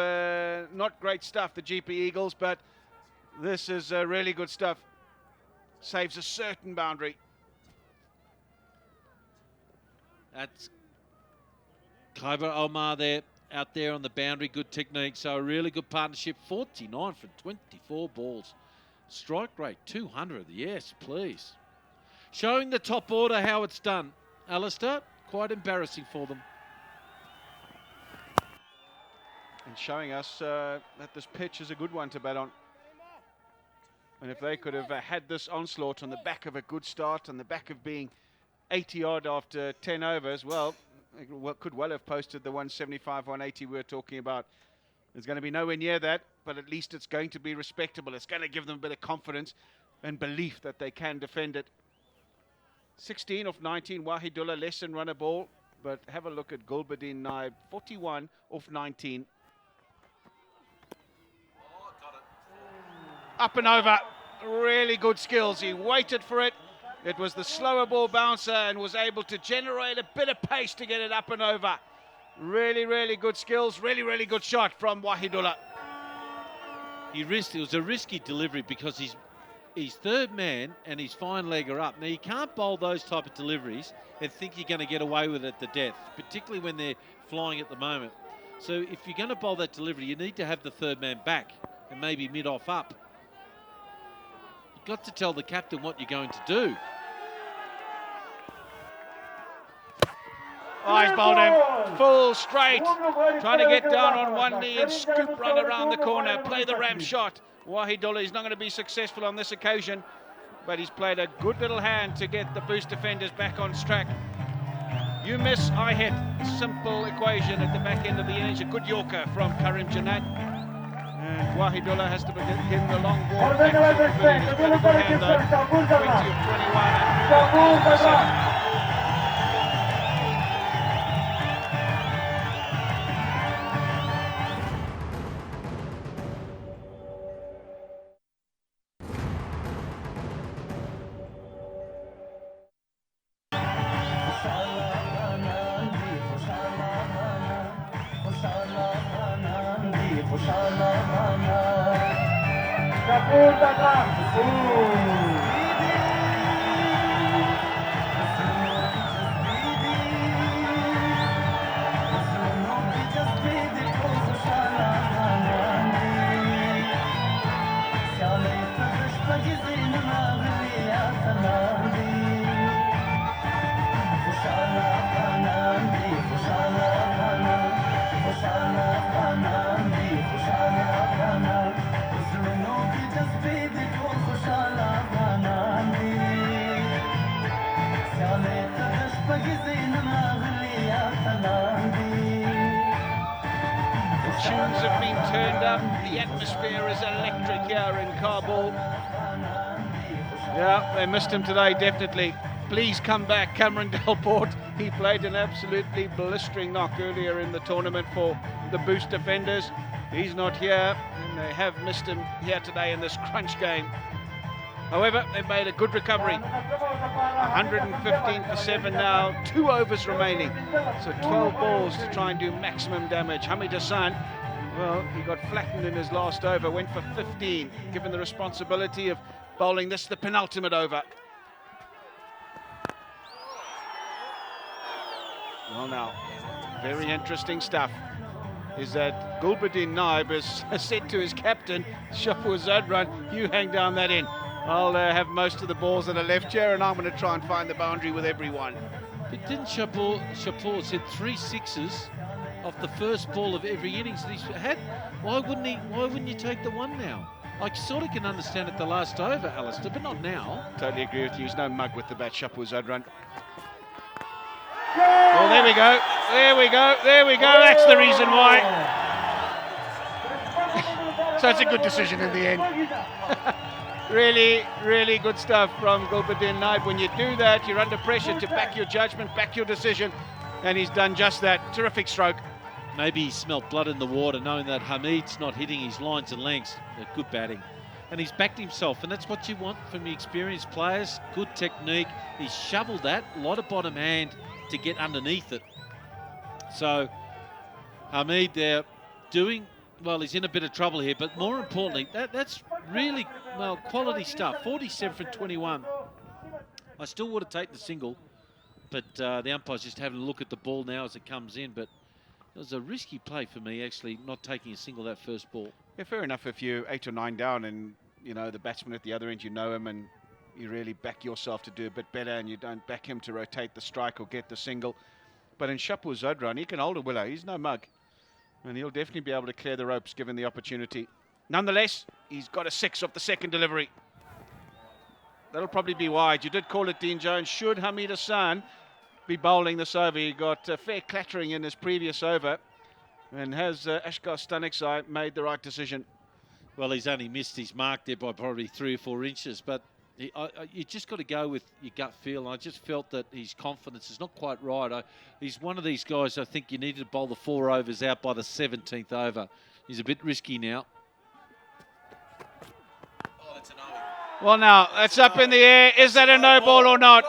not great stuff, the GP Eagles, but this is really good stuff. Saves a certain boundary. That's Khyber Omar there, out there on the boundary. Good technique. So a really good partnership. 49 for 24 balls. Strike rate 200. Yes, please. Showing the top order how it's done. Alistair, quite embarrassing for them. And showing us that this pitch is a good one to bat on. And if they could have had this onslaught on the back of a good start, on the back of being 80 odd after 10 overs, well, it could well have posted the 175, 180 we were talking about. There's going to be nowhere near that, but at least it's going to be respectable. It's going to give them a bit of confidence and belief that they can defend it. 16 off 19, Wahidullah less than run a ball, but have a look at Gulbuddin Naib, 41 off 19. Up and over, really good skills. He waited for it. It was the slower ball bouncer and was able to generate a bit of pace to get it up and over. Really good skills, really good shot from Wahidullah. He risked, it was a risky delivery because he's third man and his fine leg are up. Now you can't bowl those type of deliveries and think you're going to get away with it to death, particularly when they're flying at the moment. So if you're going to bowl that delivery, you need to have the third man back and maybe mid-off up. You've got to tell the captain what you're going to do. Oh, he's bowled him full straight, trying to get down on one knee and scoop run around the corner, play the ramp shot. Wahidullah is not going to be successful on this occasion, but he's played a good little hand to get the Boost defenders back on track. You miss, I hit. Simple equation at the back end of the innings. A good Yorker from Karim Janat. And Wahidullah has to begin the long ball. Back to the pavilion. He's got a good hand though. 20 of 21 and 7. خوشحال umpire in Kabul. Yeah, they missed him today, definitely. Please come back, Cameron Delport. He played an absolutely blistering knock earlier in the tournament for the Boost defenders. He's not here, and they have missed him here today in this crunch game. However, they've made a good recovery. 115 for 7 now, 2 overs remaining. So 12 balls to try and do maximum damage. Hamid Hassan, well, he got flattened in his last over, went for 15, given the responsibility of bowling this, the penultimate over. Well now, very interesting stuff is that Gulbuddin Naib has said to his captain, Shapur Zadran, you hang down that end. I'll have most of the balls that are left here, and I'm going to try and find the boundary with everyone. But didn't Shapur's hit 3 sixes off the first ball of every innings that he's had? Why wouldn't you take the one now? I sort of can understand it the last over, Alistair, but not now. Totally agree with you. He's no mug with the bat, Shapur Zadran. Well, there we go. There we go. There we go. That's the reason why. So it's a good decision in the end. Really, really good stuff from Gulbuddin Naib. When you do that, you're under pressure to back your judgment, back your decision, and he's done just that. Terrific stroke. Maybe he smelt blood in the water, knowing that Hamid's not hitting his lines and lengths. Good batting. And he's backed himself, and that's what you want from the experienced players. Good technique. He's shoveled that, a lot of bottom hand to get underneath it. So Hamid there doing, well, he's in a bit of trouble here, but more importantly, that's really, well, quality stuff. 47 for 21. I still would have taken the single, but the umpire's just having a look at the ball now as it comes in, but it was a risky play for me, actually, not taking a single that first ball. Yeah, fair enough if you're 8 or 9 down and, you know, the batsman at the other end, you know him, and you really back yourself to do a bit better, and you don't back him to rotate the strike or get the single. But in Shapur Zadran, he can hold a willow. He's no mug. And he'll definitely be able to clear the ropes given the opportunity. Nonetheless, he's got a 6 off the second delivery. That'll probably be wide. You did call it, Dean Jones. Should Hamid Hassan be bowling this over? He got a fair clattering in his previous over. And has Ashgar Staniksai made the right decision? Well, he's only missed his mark there by probably 3 or 4 inches, but you just got to go with your gut feel. I just felt that his confidence is not quite right. He's one of these guys, I think you need to bowl the 4 overs out by the 17th over. He's a bit risky now. Oh, that's a no. Well, now, that's up in the air. Is that a no ball or not?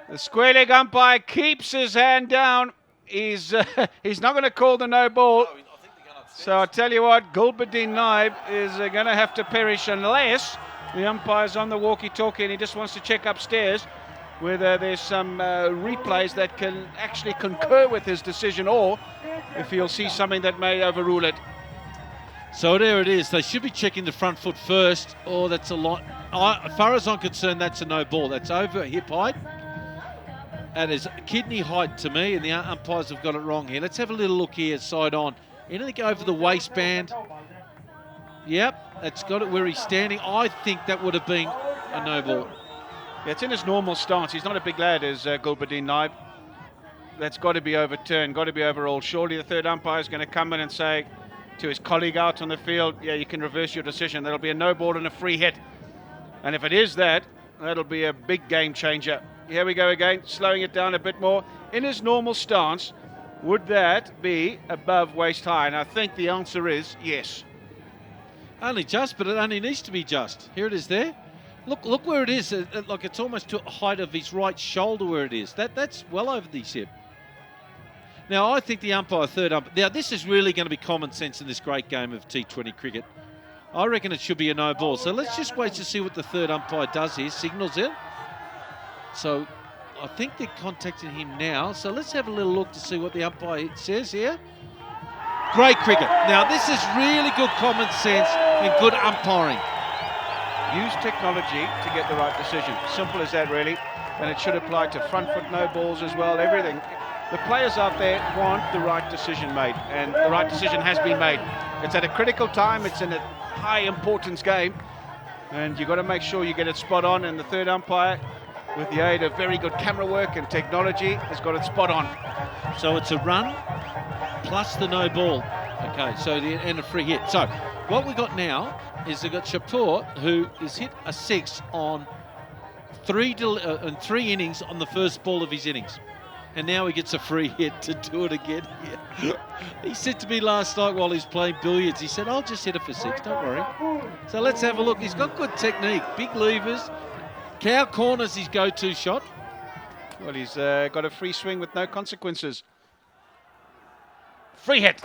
The square leg umpire keeps his hand down. He's not going to call the no ball. So I tell you what, Gulbuddin Naib is going to have to perish unless the umpire's on the walkie-talkie and he just wants to check upstairs whether there's some replays that can actually concur with his decision, or if he'll see something that may overrule it. So there it is. They should be checking the front foot first. Oh, that's a lot. As far as I'm concerned, that's a no ball. That's over hip height. That is kidney height to me, and the umpires have got it wrong here. Let's have a little look here, side on. Anything over the waistband? Yep, that's got it where he's standing. I think that would have been a no ball. Yeah, it's in his normal stance. He's not a big lad, as Gulbuddin Naib. That's got to be overturned, got to be overruled. Surely the third umpire is going to come in and say to his colleague out on the field, yeah, you can reverse your decision. That'll be a no ball and a free hit. And if it is that, that'll be a big game changer. Here we go again, slowing it down a bit more. In his normal stance, would that be above waist high? And I think the answer is yes. Only just, but it only needs to be just. Here it is there. Look where it is. Like it's almost to a height of his right shoulder where it is. That's well over the hip. Now, I think the umpire, third umpire... Now, this is really going to be common sense in this great game of T20 cricket. I reckon it should be a no ball. So let's just wait to see what the third umpire does here. Signals it. So I think they're contacting him now. So let's have a little look to see what the umpire says here. Great cricket. Now, this is really good common sense and good umpiring. Use technology to get the right decision. Simple as that, really. And it should apply to front foot no balls as well, everything. The players out there want the right decision made, and the right decision has been made. It's at a critical time, it's in a high importance game, and you've got to make sure you get it spot on, and the third umpire, with the aid of very good camera work and technology, has got it spot on. So it's a run plus the no ball. Okay, so and a free hit. So what we got now is they've got Shapur, who has hit a 6 on 3 innings on the first ball of his innings. And now he gets a free hit to do it again. He said to me last night while he's playing billiards, he said, I'll just hit it for 6, don't worry. So let's have a look. He's got good technique, big levers. Cow corner's his go-to shot. Well, he's got a free swing with no consequences. Free hit.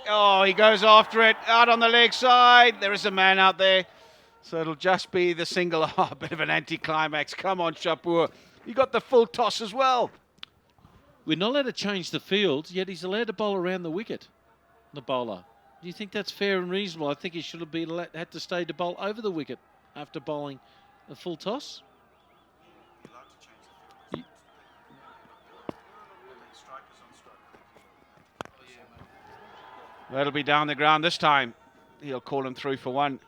Oh, he goes after it, out on the leg side. There is a man out there. So it'll just be the single. Oh, a bit of an anticlimax. Come on, Shapur. You got the full toss as well. We're not allowed to change the field, yet he's allowed to bowl around the wicket, the bowler. Do you think that's fair and reasonable? I think he should have had to stay to bowl over the wicket after bowling a full toss. That'll be down the ground this time. He'll call him through for 1.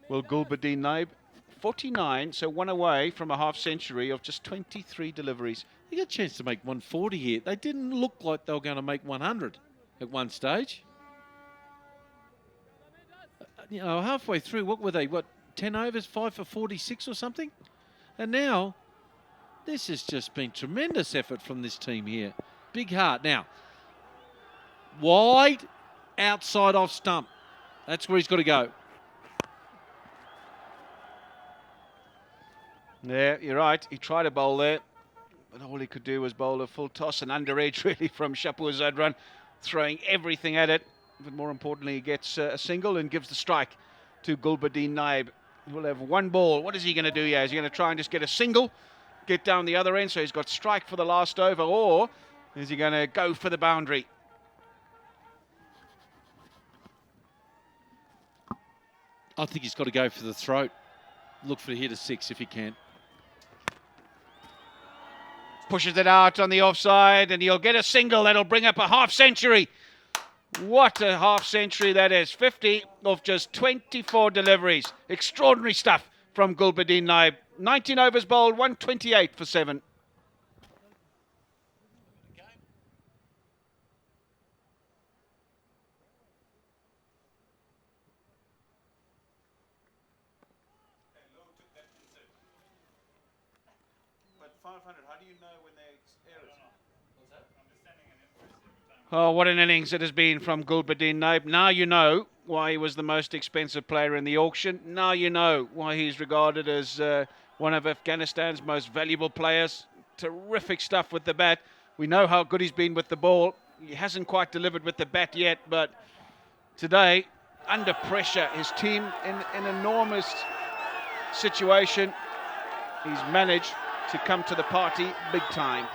Will Gulbuddin Naib? 49, so 1 away from a half century of just 23 deliveries. He got a chance to make 140 here. They didn't look like they were going to make 100 at one stage. You know, halfway through, what were they? 10 overs, 5 for 46 or something? And now, this has just been tremendous effort from this team here. Big heart. Now, wide, outside off stump. That's where he's got to go. Yeah, you're right. He tried to bowl there, but all he could do was bowl a full toss, an under edge really from Shapur Zadran, throwing everything at it. But more importantly, he gets a single and gives the strike to Gulbuddin Naib. He'll have 1 ball. What is he going to do here? Is he going to try and just get a single, get down the other end so he's got strike for the last over, or is he going to go for the boundary? I think he's got to go for the throat. Look for a hit of 6 if he can. Pushes it out on the offside, and he'll get a single that'll bring up a half century. What a half century that is. 50 of just 24 deliveries. Extraordinary stuff from Gulbuddin Naib. 19 overs bowled, 128 for 7. Oh, what an innings it has been from Gulbuddin Naib. Now you know why he was the most expensive player in the auction. Now you know why he's regarded as one of Afghanistan's most valuable players. Terrific stuff with the bat. We know how good he's been with the ball. He hasn't quite delivered with the bat yet, but today, under pressure, his team in an enormous situation, he's managed to come to the party big time.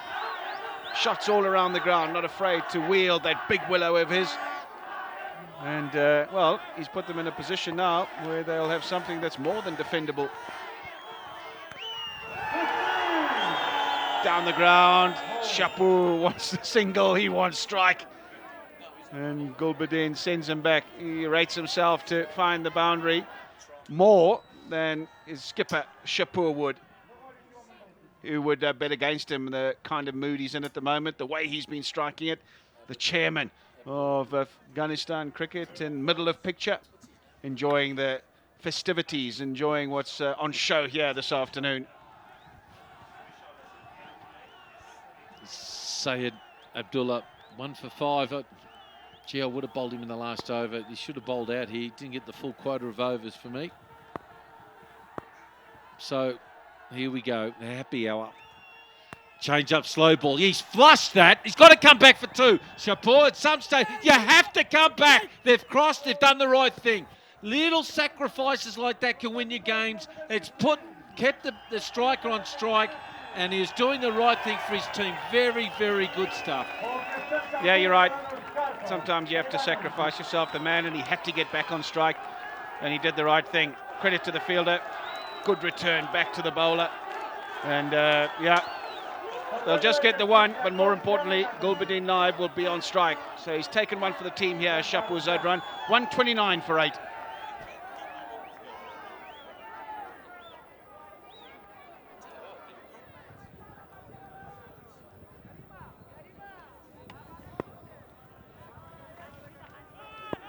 Shots all around the ground, not afraid to wield that big willow of his. And, well, he's put them in a position now where they'll have something that's more than defendable. Down the ground, Shapur wants the single, he wants strike. And Gulbuddin sends him back. He rates himself to find the boundary more than his skipper, Shapur, would. Who would bet against him, the kind of mood he's in at the moment, the way he's been striking it. The chairman of Afghanistan cricket in middle of picture, enjoying the festivities, enjoying what's on show here this afternoon. Syed Abdullah, 1 for 5. Gee, I would have bowled him in the last over. He should have bowled out here. He didn't get the full quota of overs for me. So here we go, the happy hour. Change up slow ball. He's flushed that. He's got to come back for 2. Shapur, at some stage, you have to come back. They've crossed, they've done the right thing. Little sacrifices like that can win you games. It's kept the striker on strike, and he is doing the right thing for his team. Very, very good stuff. Yeah, you're right. Sometimes you have to sacrifice yourself, the man, and he had to get back on strike, and he did the right thing. Credit to the fielder. Good return back to the bowler. And, yeah, they'll just get the 1, but more importantly, Gulbuddin Naib will be on strike. So he's taken 1 for the team here, Shapur Zadran. 129 for 8.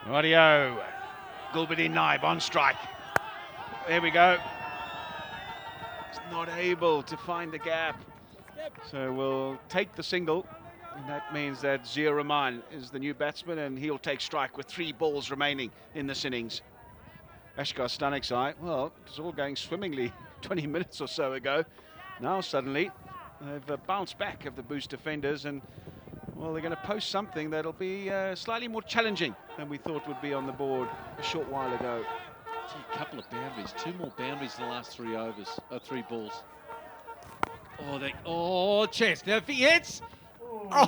Radio. Gulbuddin Naib on strike. There we go. He's not able to find the gap. So we'll take the single. And that means that Zia Rahman is the new batsman and he'll take strike with 3 balls remaining in this innings. Ashkar Stanikzai, well, it was all going swimmingly 20 minutes or so ago. Now suddenly they've bounced back of the Boost defenders and, well, they're going to post something that'll be slightly more challenging than we thought would be on the board a short while ago. Gee, a couple of boundaries, 2 more boundaries in the last 3 overs, 3 balls. Chance. Now if he hits,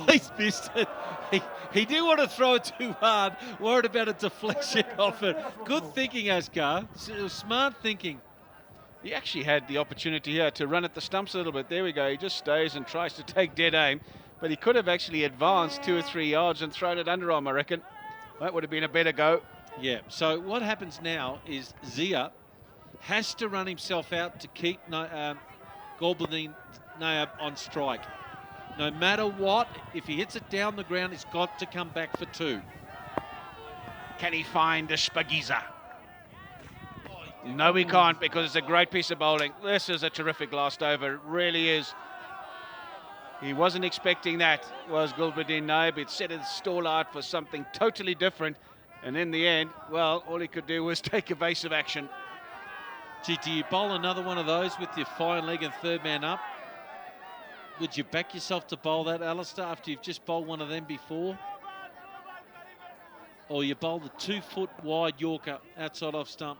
he's missed it. He didn't want to throw it too hard, worried about a deflection off it. Good thinking, Ashkar. Smart thinking. He actually had the opportunity here to run at the stumps a little bit. There we go. He just stays and tries to take dead aim. But he could have actually advanced 2 or 3 yards and thrown it underarm, I reckon. That would have been a better go. Yeah, so what happens now is Zia has to run himself out to keep Gulbuddin Naib on strike. No matter what, if he hits it down the ground, he's got to come back for 2. Can he find the Shpageeza? No, he can't, because it's a great piece of bowling. This is a terrific last over. It really is. He wasn't expecting that, was Gulbuddin Naib. He'd set his stall out for something totally different. And in the end, well, all he could do was take evasive action. Gee, do you bowl another one of those with your fine leg and third man up? Would you back yourself to bowl that, Alistair, after you've just bowled one of them before? Or you bowl the 2-foot wide Yorker outside off stump?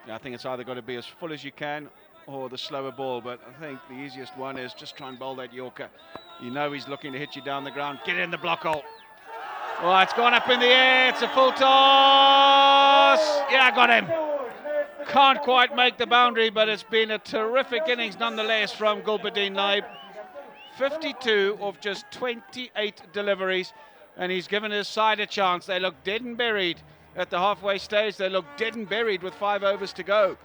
Yeah, I think it's either got to be as full as you can or the slower ball, but I think the easiest one is just try and bowl that Yorker. You know he's looking to hit you down the ground. Get in the block hole. Oh, it's gone up in the air. It's a full toss. Yeah, I got him. Can't quite make the boundary, but it's been a terrific innings nonetheless from Gulbuddin Naib. 52 of just 28 deliveries, and he's given his side a chance. They look dead and buried at the halfway stage. They look dead and buried with 5 overs to go.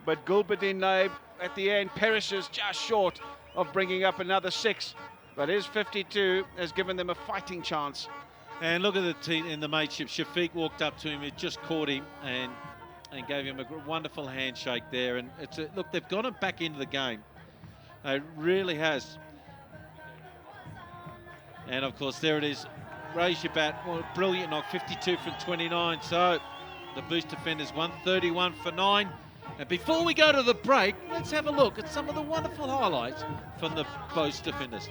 But Gulbuddin Naib at the end perishes just short of bringing up another 6. But his 52 has given them a fighting chance. And look at the team in the mateship. Shafiq walked up to him, he just caught him and gave him a wonderful handshake there. And look, they've got him back into the game. It really has. And of course, there it is. Raise your bat. Well, brilliant knock, 52 from 29. So the Boost defenders 131 for 9. And before we go to the break, let's have a look at some of the wonderful highlights from the Bost defenders.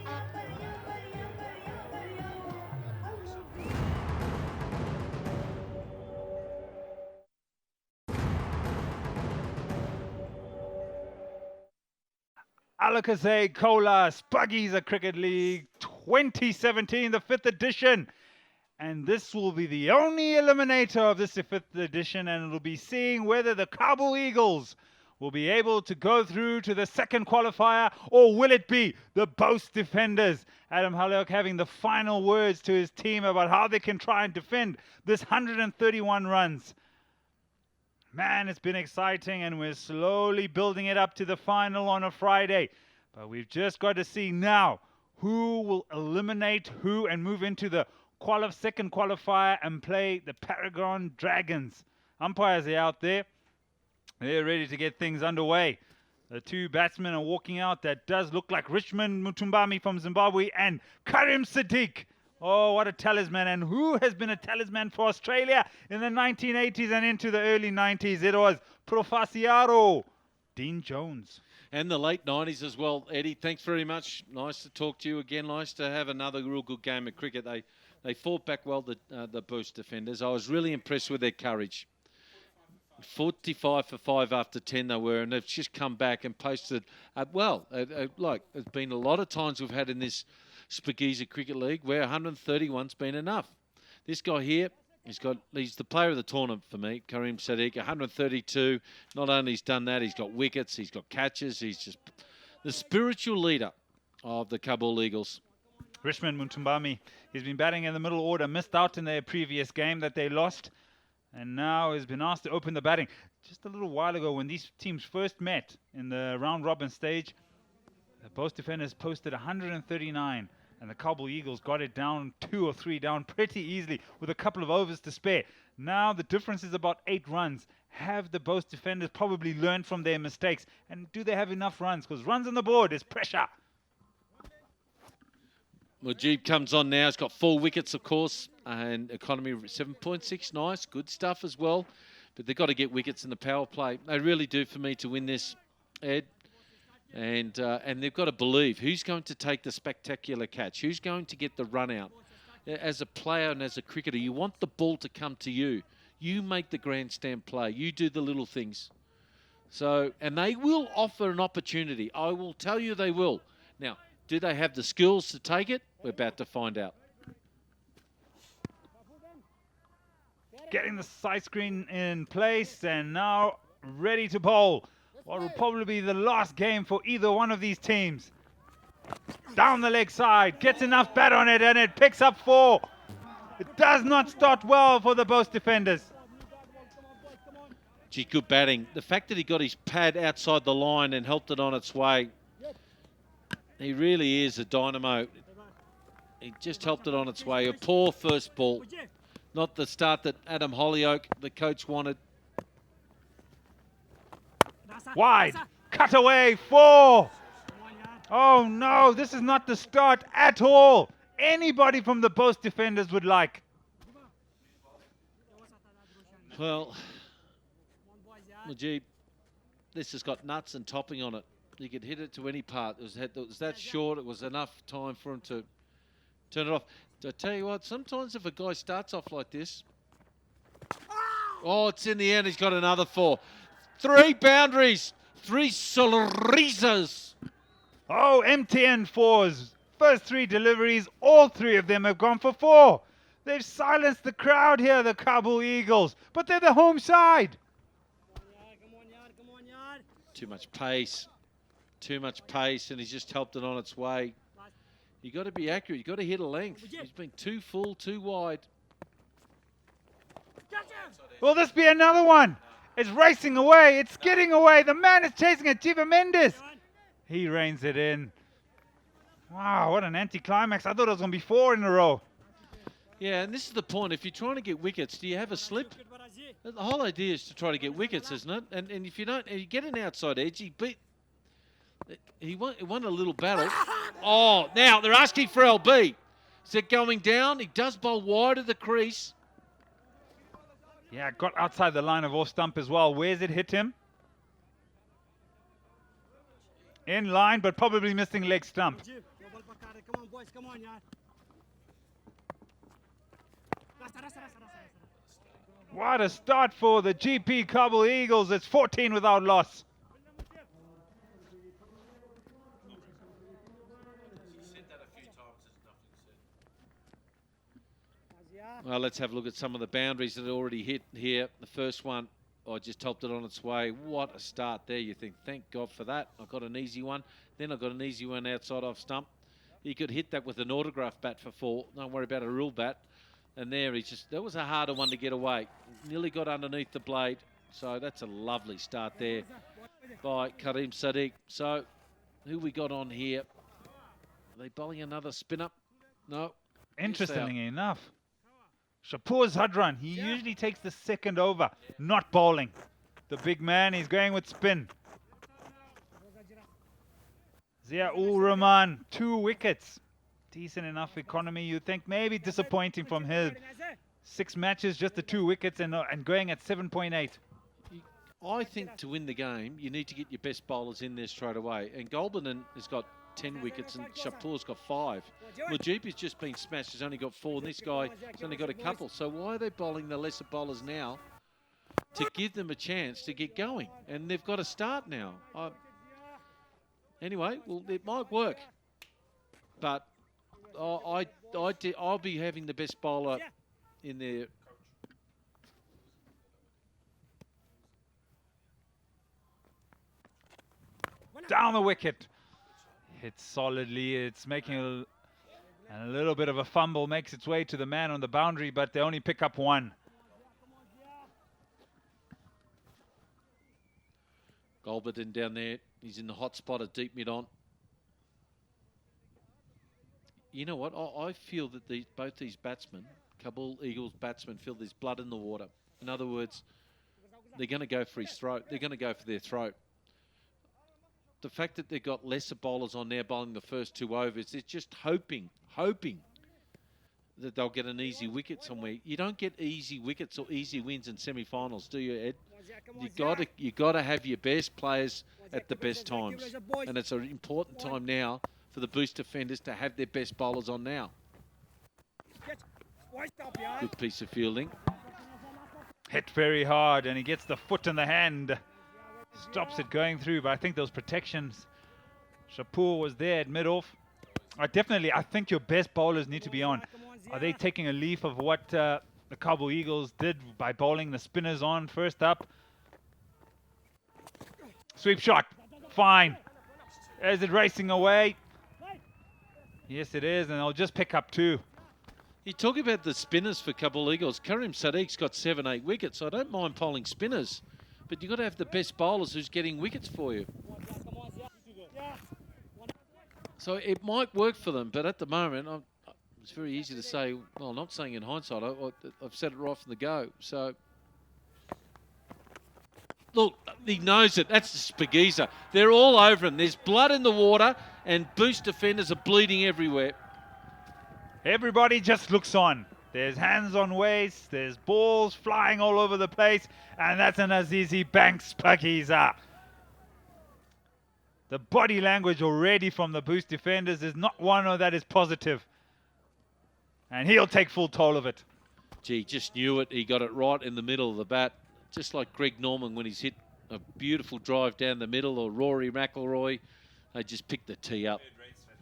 Alakazay Kola Shpageeza Cricket League 2017, the 5th edition. And this will be the only eliminator of this 5th edition, and it'll be seeing whether the Kabul Eagles will be able to go through to the second qualifier, or will it be the Bost defenders? Adam Halok having the final words to his team about how they can try and defend this 131 runs. Man, it's been exciting, and we're slowly building it up to the final on a Friday. But we've just got to see now who will eliminate who and move into the second qualifier and play the Paragon Dragons. Umpires are out there. They're ready to get things underway. The 2 batsmen are walking out. That does look like Richmond Mutumbami from Zimbabwe and Karim Sadiq. Oh, what a talisman. And who has been a talisman for Australia in the 1980s and into the early 90s? It was Profasiaro Dean Jones. And the late 90s as well. Eddie, thanks very much. Nice to talk to you again. Nice to have another real good game of cricket. They fought back well, the Boost defenders. I was really impressed with their courage. 45 for 5 after 10 they were, and they've just come back and posted like it's been a lot of times we've had in this Shpageeza Cricket League where 131's been enough. This guy here, he's the player of the tournament for me, Karim Sadiq, 132. Not only he's done that, he's got wickets, he's got catches, he's just the spiritual leader of the Kabul Eagles. Richmond Mutumbami, he's been batting in the middle order, missed out in their previous game that they lost, and now has been asked to open the batting. Just a little while ago when these teams first met in the round-robin stage, the Bost defenders posted 139, And the Kabul Eagles got it down 2 or 3 down pretty easily with a couple of overs to spare. Now the difference is about 8 runs. Have the Bost defenders probably learned from their mistakes? And do they have enough runs? Because runs on the board is pressure. Mujib comes on now. He's got 4 wickets, of course, and economy 7.6. Nice, good stuff as well. But they've got to get wickets in the power play. They really do for me to win this, Ed. And they've got to believe who's going to take the spectacular catch, who's going to get the run out. As a player and as a cricketer, you want the ball to come to you. You make the grandstand play. You do the little things. So, and they will offer an opportunity. I will tell you they will. Now, do they have the skills to take it? We're about to find out. Getting the side screen in place and now ready to bowl. What will probably be the last game for either one of these teams. Down the leg side, gets enough bat on it and it picks up 4. It does not start well for the Bost defenders. Gee, good batting. The fact that he got his pad outside the line and helped it on its way, he really is a dynamo. He just helped it on its way. A poor first ball. Not the start that Adam Hollyoak, the coach, wanted. Wide, cut away, 4. Oh no, this is not the start at all. Anybody from the Bost defenders would like. Well, Mujib, this has got nuts and topping on it. You could hit it to any part. It was that short. It was enough time for him to turn it off. I tell you what, sometimes if a guy starts off like this, oh, it's in the end. He's got another 4. 3 boundaries, 3 Shpageezas. Oh, MTN 4s. First 3 deliveries, all 3 of them have gone for 4. They've silenced the crowd here, the Kabul Eagles, but they're the home side. Too much pace, and he's just helped it on its way. You got to be accurate. You got to hit a length. He's been too full, too wide. Will this be another one? It's racing away. It's skidding away. The man is chasing it. Jiva Mendes. He reins it in. Wow, what an anticlimax. I thought it was going to be 4 in a row. Yeah, and this is the point. If you're trying to get wickets, do you have a slip? The whole idea is to try to get wickets, isn't it? And if you don't, you get an outside edge. He won a little battle. Oh, now they're asking for LB. Is it going down? He does bowl wide of the crease. Yeah, got outside the line of off stump as well. Where's it hit him? In line, but probably missing leg stump. What a start for the GP Kabul Eagles. It's 14 without loss. Well, let's have a look at some of the boundaries that are already hit here. The first one, I just helped it on its way. What a start there. You think, thank God for that. I got an easy one. Then I got an easy one outside off stump. He could hit that with an autograph bat for 4. Don't worry about a real bat. And there that was a harder one to get away. Nearly got underneath the blade. So that's a lovely start there by Karim Sadiq. So who we got on here? Are they bowling another spin-up? No. Interestingly enough, Shapur Zadran, he usually takes the second over, not bowling. The big man, he's going with spin. Zia-ul-Rahman, 2 wickets. Decent enough economy. You think maybe disappointing from him. 6 matches, just the 2 wickets and going at 7.8. I think to win the game, you need to get your best bowlers in there straight away. And Golbanen has got 10 wickets and Shapur's got 5. Mujib has just been smashed. He's only got 4. And this guy has only got a couple. So why are they bowling the lesser bowlers now? To give them a chance to get going. And they've got to start now. Anyway, well, it might work. But I'll be having the best bowler in there. Down the wicket. Hits solidly. It's making a little bit of a fumble. Makes its way to the man on the boundary, but they only pick up 1. Golbanen down there. He's in the hot spot of deep mid-on. you know what? I feel that both these batsmen, Kabul Eagles batsmen, feel there's blood in the water. In other words, they're going to go for his throat. They're going to go for their throat. The fact that they've got lesser bowlers on there bowling the first 2 overs, they're just hoping that they'll get an easy wicket somewhere. You don't get easy wickets or easy wins in semi-finals, do you, Ed? You got to have your best players at the best times, and it's an important time now for the Boost defenders to have their best bowlers on now. Good piece of fielding. Hit very hard, and he gets the foot in the hand. Stops it going through, but I think those protections. Shapur was there at mid-off. I think your best bowlers need to be on. Are they taking a leaf of what the Kabul Eagles did by bowling the spinners on first up? Sweep shot. Fine. Is it racing away? Yes, it is, and they'll just pick up 2. You talk about the spinners for Kabul Eagles. Karim Sadiq's got 7-8 wickets. I don't mind bowling spinners, but you've got to have the best bowlers who's getting wickets for you. So it might work for them, but at the moment, it's very easy to say, well, I'm not saying in hindsight, I've said it right from the go. So, look, he knows it. That's the Shpageeza. They're all over him. There's blood in the water, and Boost defenders are bleeding everywhere. Everybody just looks on. There's hands on waist, there's balls flying all over the place, and that's an Azizi Banks Shpageeza. The body language already from the Boost defenders is not one that is positive. And he'll take full toll of it. Gee, just knew it. He got it right in the middle of the bat. Just like Greg Norman when he's hit a beautiful drive down the middle, or Rory McIlroy. They just picked the tee up.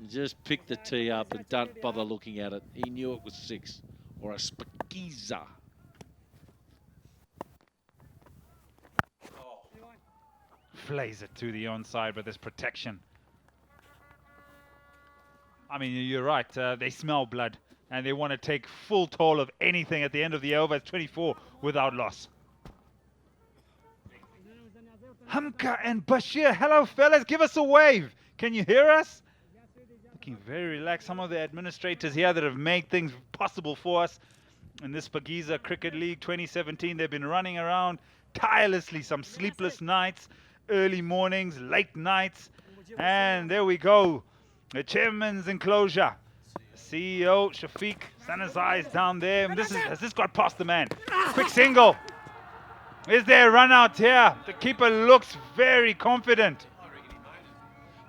Just picked the tee up and don't bother looking at it. He knew it was 6 or a Shpageeza. Flays it to the onside, but there's protection. I mean, you're right. They smell blood, and they want to take full toll of anything at the end of the over. It's 24 without loss. Hamka and Bashir, hello, fellas. Give us a wave. Can you hear us? Looking very relaxed. Some of the administrators here that have made things possible for us in this Shpageeza Cricket League 2017. They've been running around tirelessly, some sleepless nights, early mornings, late nights, and there we go. The chairman's enclosure. CEO Shafiq, sun his eyes down there. Has this got past the man? Quick single. Is there a run out here? The keeper looks very confident.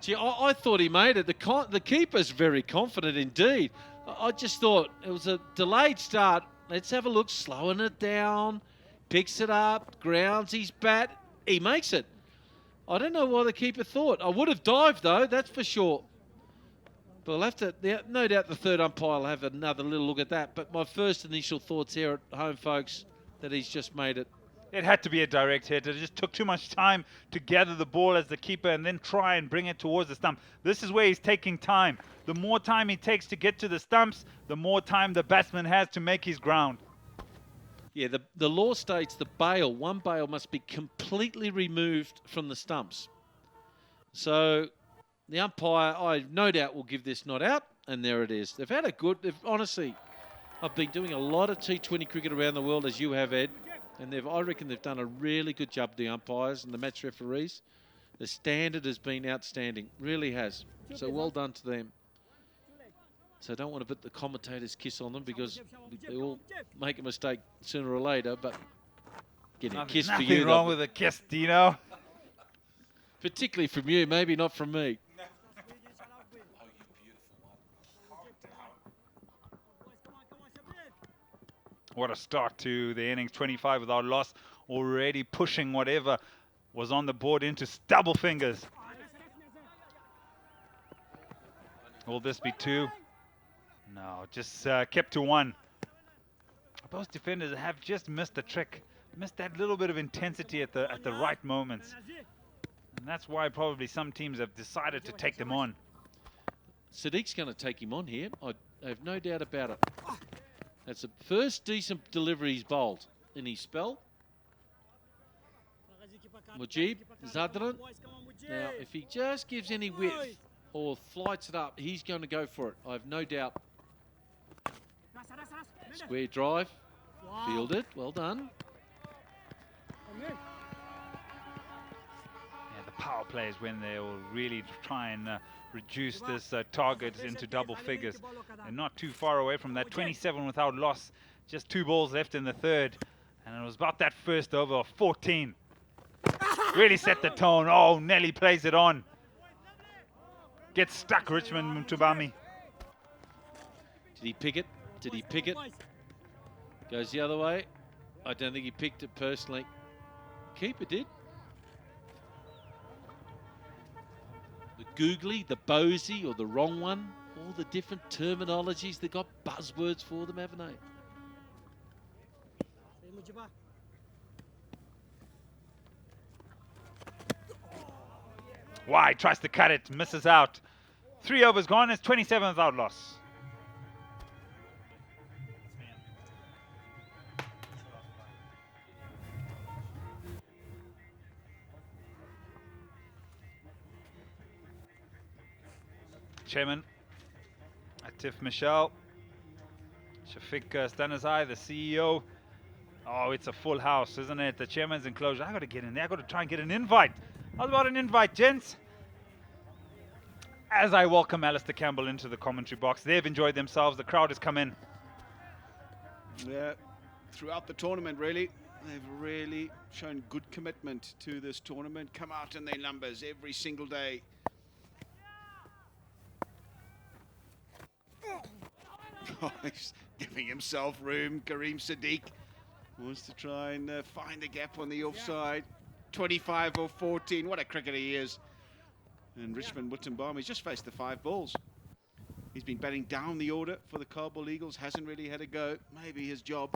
Gee, I thought he made it. The keeper's very confident indeed. I just thought it was a delayed start. Let's have a look. Slowing it down. Picks it up. Grounds his bat. He makes it. I don't know why the keeper thought. I would have dived, though, that's for sure. But we'll have to, no doubt the third umpire will have another little look at that. But my first initial thoughts here at home, folks, that he's just made it. It had to be a direct hit. It just took too much time to gather the ball as the keeper and then try and bring it towards the stump. This is where he's taking time. The more time he takes to get to the stumps, the more time the batsman has to make his ground. Yeah, the law states the bail, one bail must be completely removed from the stumps. So the umpire, I no doubt will give this not out, and there it is. They've had a good, honestly, I've been doing a lot of T20 cricket around the world, as you have, Ed, and I reckon they've done a really good job, the umpires and the match referees. The standard has been outstanding, really has. So well done to them. So I don't want to put the commentators' kiss on them because they all make a mistake sooner or later, but getting a kiss for you. Nothing wrong with a kiss, Dino. Particularly from you, maybe not from me. What a start to the innings, 25 without loss, already pushing whatever was on the board into double fingers. Will this be 2? No, just kept to 1. Both defenders have just missed the trick, missed that little bit of intensity at the right moments. And that's why probably some teams have decided to take them on. Sadiq's going to take him on here. I have no doubt about it. That's the first decent delivery he's bowled in his spell. Mujib, Zadran. Now, if he just gives any width, or flights it up, he's going to go for it. I have no doubt. Square drive. Fielded. Well done. Yeah, the power play is when they will really try and reduce this target into double figures. They're not too far away from that. 27 without loss. Just 2 balls left in the third. And it was about that first over of 14. Really set the tone. Oh, Nelly plays it on. Gets stuck, Richmond Mutubami. Did he pick it? Did he pick it? Goes the other way. I don't think he picked it personally. Keeper did. The googly, the bosey, or the wrong one. All the different terminologies. They've got buzzwords for them, haven't they? Wide, tries to cut it, misses out. 3 overs gone, it's 27 without loss. Chairman, Atif Michel, Shafiq Stanazai, the CEO. Oh, it's a full house, isn't it? The chairman's enclosure. I got to get in there. I got to try and get an invite. How about an invite, gents? As I welcome Alistair Campbell into the commentary box, they've enjoyed themselves. The crowd has come in. Yeah, throughout the tournament, really. They've really shown good commitment to this tournament. Come out in their numbers every single day. Oh, he's giving himself room. Kareem Sadiq wants to try and find the gap on the offside. 25 or 14. What a cricketer he is. And Richmond Mutembami's just faced the 5 balls. He's been batting down the order for the Kabul Eagles. Hasn't really had a go. Maybe his job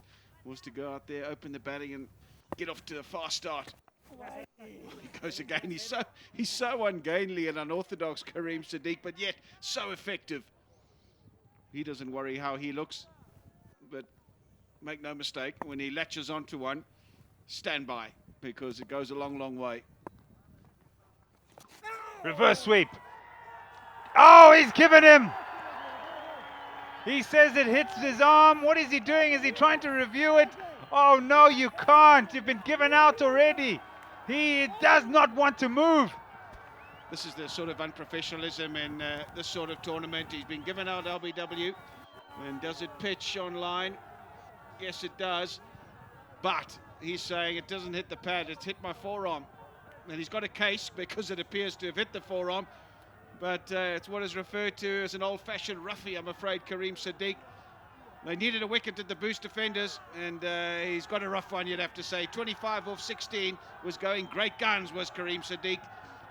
was to go out there, open the batting and get off to a fast start. He goes again. He's so ungainly and unorthodox, Kareem Sadiq, but yet so effective. He doesn't worry how he looks, but make no mistake, when he latches onto one, stand by, because it goes a long, long way. Reverse sweep. Oh, he's given him. He says it hits his arm. What is he doing? Is he trying to review it? Oh, no, you can't. You've been given out already. He does not want to move. This is the sort of unprofessionalism in this sort of tournament. He's been given out LBW. And does it pitch online? Yes, it does. But he's saying it doesn't hit the pad, it's hit my forearm. And he's got a case because it appears to have hit the forearm. But it's what is referred to as an old-fashioned roughie, I'm afraid, Kareem Sadiq. They needed a wicket at the Boost defenders, and he's got a rough one, you'd have to say. 25 off 16 was going great guns, was Kareem Sadiq.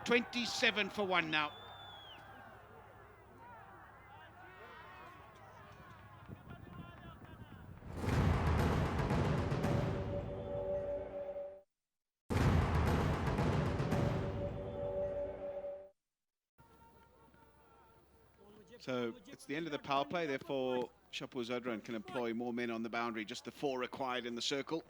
27 for 1 now. So it's the end of the power play, therefore Shpageeza can employ more men on the boundary, just the 4 required in the circle.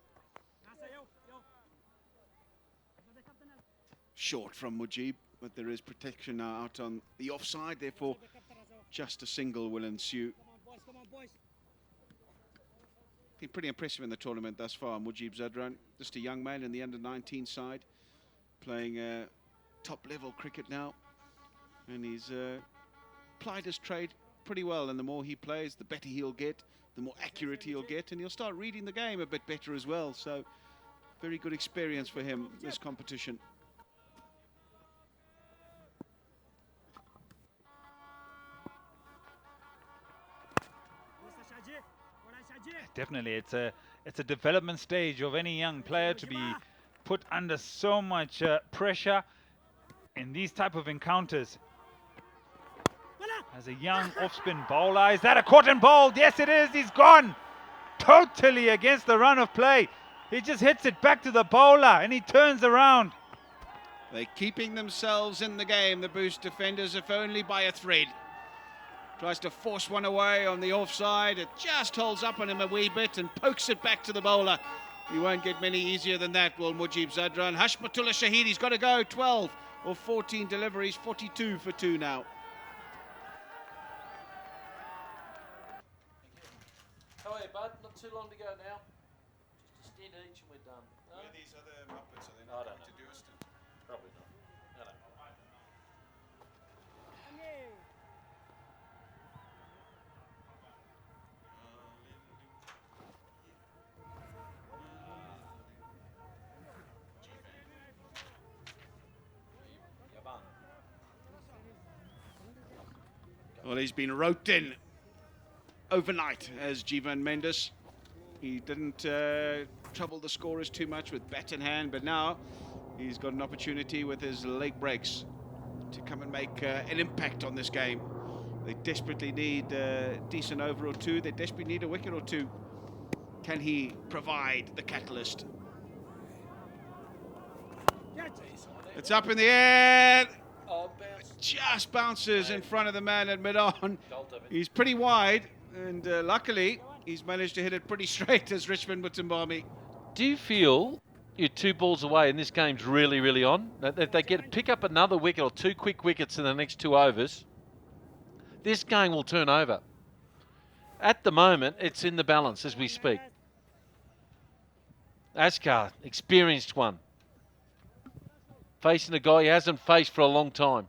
Short from Mujib, but there is protection now out on the offside, therefore just a single will ensue. Been pretty impressive in the tournament thus far, Mujib Zadran, just a young man in the under-19 side, playing top-level cricket now, and he's plied his trade pretty well, and the more he plays, the better he'll get, the more accurate he'll get, and he'll start reading the game a bit better as well, so very good experience for him, this competition. Definitely, it's a development stage of any young player to be put under so much pressure in these type of encounters. As a young off-spin bowler, is that a caught and bowled? Yes, it is. He's gone totally against the run of play. He just hits it back to the bowler and he turns around. They're keeping themselves in the game, the Boost defenders, if only by a thread. Tries to force one away on the offside. It just holds up on him a wee bit and pokes it back to the bowler. You won't get many easier than that, will Mujib Zadran. Hashmatullah Shaheed, he's got to go. 12 or 14 deliveries, 42 for 2 now. too long to go now. Just a stint each and we're done. No? Where are these other Muppets? Are they I not don't going to do a stint? Probably not. No, no. Well, he's been roped in overnight as Jivan Mendes. He didn't trouble the scorers too much with bat in hand, but now he's got an opportunity with his leg breaks to come and make an impact on this game. They desperately need a decent over or two. They desperately need a wicket or two. Can he provide the catalyst? It's up in the air. Oh, bounce. Just bounces in front of the man at mid-on. He's pretty wide, and luckily he's managed to hit it pretty straight as Richmond Mutimbami. Do you feel you're 2 balls away and this game's really, really on? If they pick up another wicket or 2 quick wickets in the next 2 overs, this game will turn over. At the moment, it's in the balance as we speak. Askar, experienced one. Facing a guy he hasn't faced for a long time.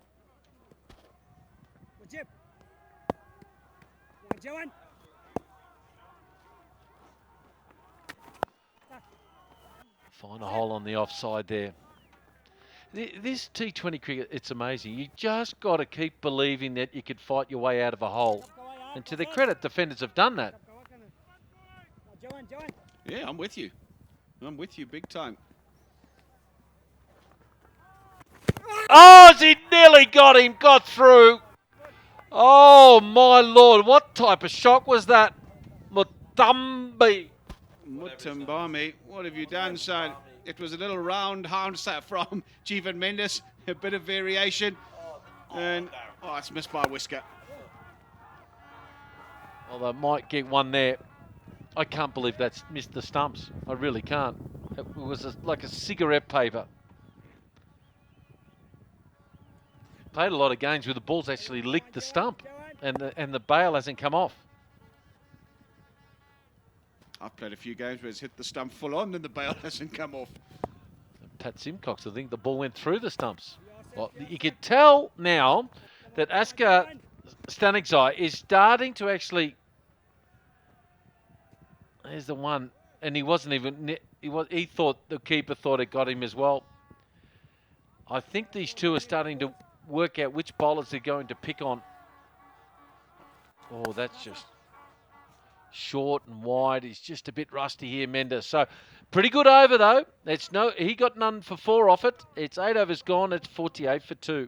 Find a hole on the offside there. This T20 cricket, it's amazing. You just got to keep believing that you could fight your way out of a hole. And to their credit, defenders have done that. Yeah, I'm with you. I'm with you big time. Oh, he nearly got him, got through. Oh, my Lord. What type of shock was that? Mutimbami. What have you done, son? It was a little round bouncer from Jivan Mendes. A bit of variation. And, oh, it's missed by a whisker. Well, they might get one there. I can't believe that's missed the stumps. I really can't. It was like a cigarette paper. Played a lot of games where the ball's actually licked the stump and the bail hasn't come off. I've played a few games where it's hit the stump full on and the bail hasn't come off. Pat Simcox, I think the ball went through the stumps. Well, you can tell now that Askar Stanigzai is starting to actually... There's the one, and he wasn't even... He thought, the keeper thought it got him as well. I think these two are starting to work out which bowlers they're going to pick on. Oh, that's just short and wide. He's just a bit rusty here, Mendes. So pretty good over though. He got none for 4 off it. It's 8 overs gone. It's 48 for 2.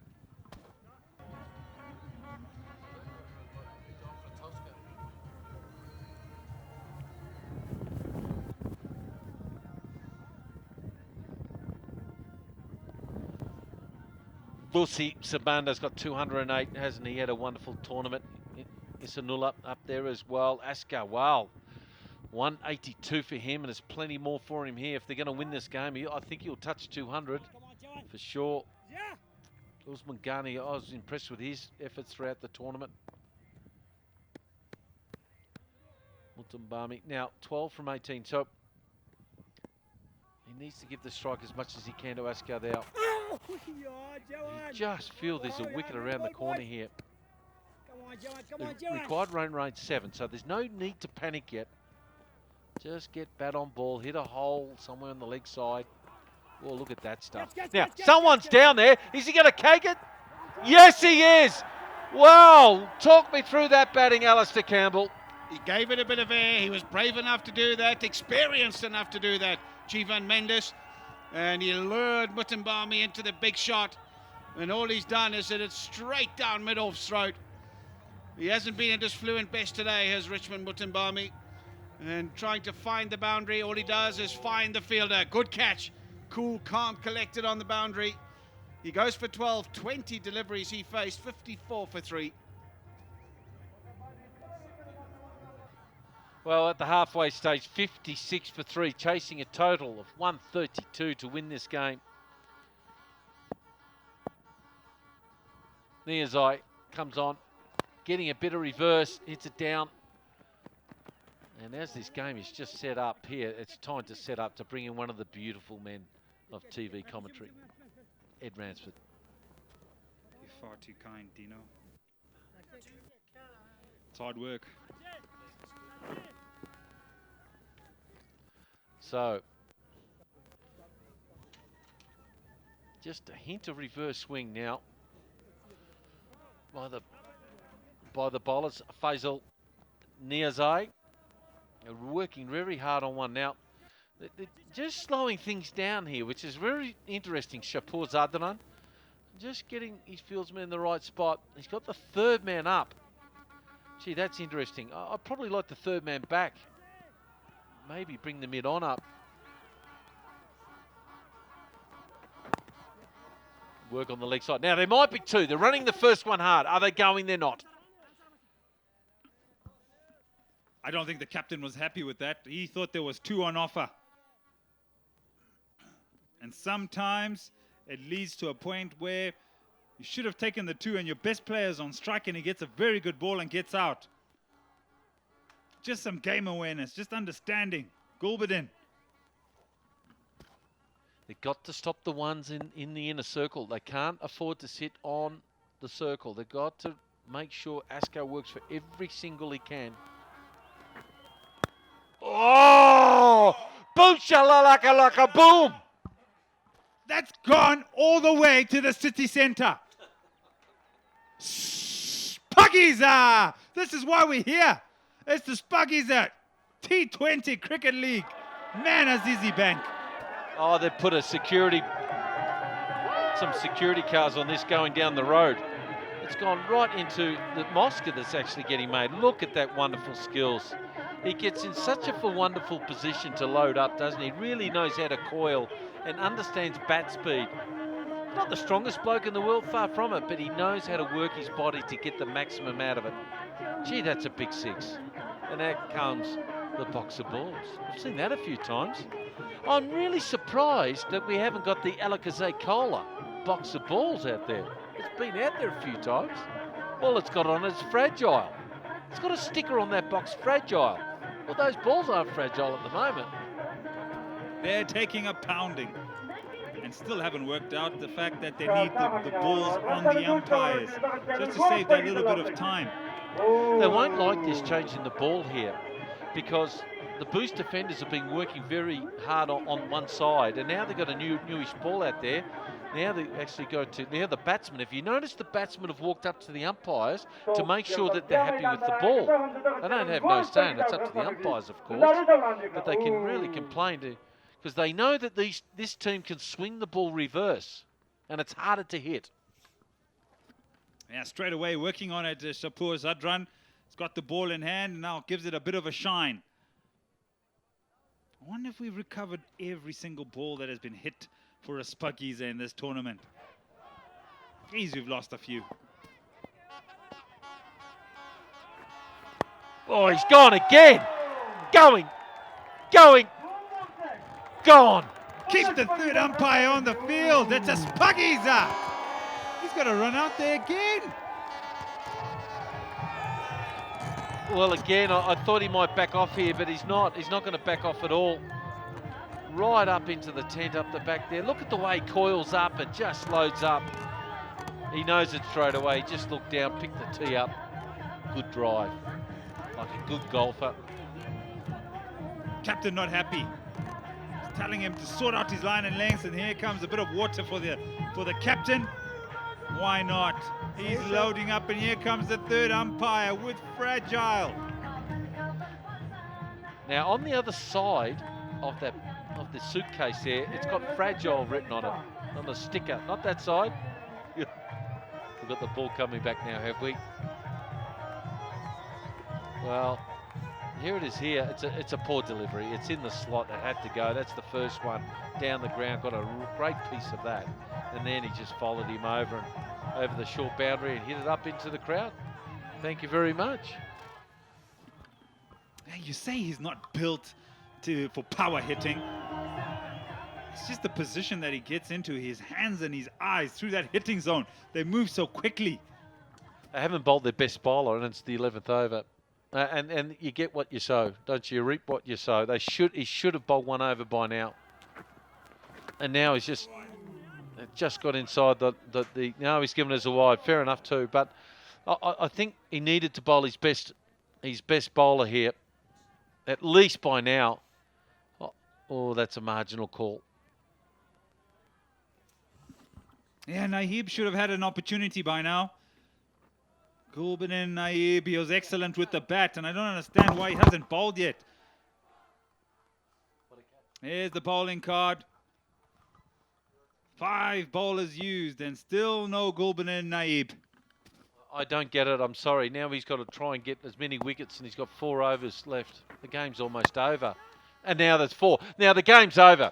Busi Sabanda's got 208, hasn't he? Had a wonderful tournament. Isanula up there as well. Askar, wow. 182 for him, and there's plenty more for him here. If they're going to win this game, I think he'll touch 200 for sure. Usman Ghani, I was impressed with his efforts throughout the tournament. Mutimbami, now 12 from 18, so he needs to give the strike as much as he can to Askar there. You just feel there's a wicket around the corner here. The required run range 7, so there's no need to panic yet. Just get bat on ball, hit a hole somewhere on the leg side. Oh, look at that stuff. Now, someone's down there. Is he going to cake it? Yes, he is. Wow. Talk me through that batting, Alistair Campbell. He gave it a bit of air. He was brave enough to do that, experienced enough to do that, Jivan Mendes. And he lured Mutimbami into the big shot. And all he's done is hit it straight down mid-off's throat. He hasn't been at his fluent best today, has Richmond Mutimbami. And trying to find the boundary, all he does is find the fielder. Good catch. Cool, calm, collected on the boundary. He goes for 12, 20 deliveries he faced, 54 for 3. Well, at the halfway stage, 56 for 3, chasing a total of 132 to win this game. Niazai comes on, getting a bit of reverse, hits it down. And as this game is just set up here, it's time to set up to bring in one of the beautiful men of TV commentary, Ed Ransford. You're far too kind, Dino. It's hard work. So, just a hint of reverse swing now by the bowlers. Faisal Niazai working very hard on one now. They're just slowing things down here, which is very interesting. Shapur Zadran just getting his fieldsman in the right spot. He's got the third man up. Gee, that's interesting. I'd probably like the third man back. Maybe bring the mid on up. Work on the leg side. Now, there might be two. They're running the first one hard. Are they going? They're not. I don't think the captain was happy with that. He thought there was two on offer. And sometimes it leads to a point where you should have taken the two and your best player's on strike and he gets a very good ball and gets out. Just some game awareness, just understanding. Gulbadin. They've got to stop the ones in the inner circle. They can't afford to sit on the circle. They've got to make sure Asko works for every single he can. Oh! Boom, shalalaka, boom! That's gone all the way to the city centre. Shpageeza! This is why we're here. It's the Shpageeza T20 Cricket League. Man, Azizi Bank. Oh, they've put some security cars on this going down the road. It's gone right into the mosque that's actually getting made. Look at that wonderful skills. He gets in such a wonderful position to load up, doesn't he? Really knows how to coil and understands bat speed. Not the strongest bloke in the world, far from it, but he knows how to work his body to get the maximum out of it. Gee, that's a big six. And out comes the box of balls. I've seen that a few times. I'm really surprised that we haven't got the Alakazay Cola box of balls out there. It's been out there a few times. All it's got on it is fragile. It's got a sticker on that box, fragile. Well, those balls aren't fragile at the moment. They're taking a pounding and still haven't worked out the fact that they need the balls on the umpires just to save that little bit of time. They won't like this changing the ball here because the Boost defenders have been working very hard on one side, and now they've got a newish ball out there. Now they actually go to the batsmen. If you notice, the batsmen have walked up to the umpires to make sure that they're happy with the ball. They don't have no say, and it's up to the umpires, of course. But they can really complain because they know that this team can swing the ball reverse, and it's harder to hit. Yeah, straight away working on it, Shapur Zadran. He's got the ball in hand and now gives it a bit of a shine. I wonder if we've recovered every single ball that has been hit for a Shpageeza in this tournament. Geez, we've lost a few. Oh, he's gone again. Going. Gone. Keep the third umpire on the field. It's a Shpageeza. He's got to run out there again. Well, again, I thought he might back off here, but he's not. He's not going to back off at all. Right up into the tent up the back there. Look at the way he coils up and just loads up. He knows it straight away. Just look down, pick the tee up. Good drive. Like a good golfer. Captain not happy. He's telling him to sort out his line and lengths, and here comes a bit of water for the captain. Why not? He's loading up, and here comes the third umpire with fragile. Now, on the other side of the suitcase there, it's got fragile written on it, on the sticker. Not that side. We've got the ball coming back now, have we? Well, here it is here. It's a poor delivery. It's in the slot. It had to go. That's the first one. Down the ground, got a great piece of that. And then he just followed him over the short boundary and hit it up into the crowd. Thank you very much. Hey, you say he's not built for power hitting. It's just the position that he gets into, his hands and his eyes through that hitting zone. They move so quickly. They haven't bowled their best bowler, and it's the 11th over. And you get what you sow, don't you? You reap what you sow. He should have bowled one over by now. And now he's just got inside the now he's given us a wide. Fair enough too, but I think he needed to bowl his best bowler here, at least by now. Oh, that's a marginal call. Yeah, Naib should have had an opportunity by now. Gulbadin Naib, he was excellent with the bat, and I don't understand why he hasn't bowled yet. Here's the bowling card. 5 bowlers used, and still no Gulbadin Naib. I don't get it, I'm sorry. Now he's got to try and get as many wickets, and he's got 4 overs left. The game's almost over. And now there's 4. Now the game's over.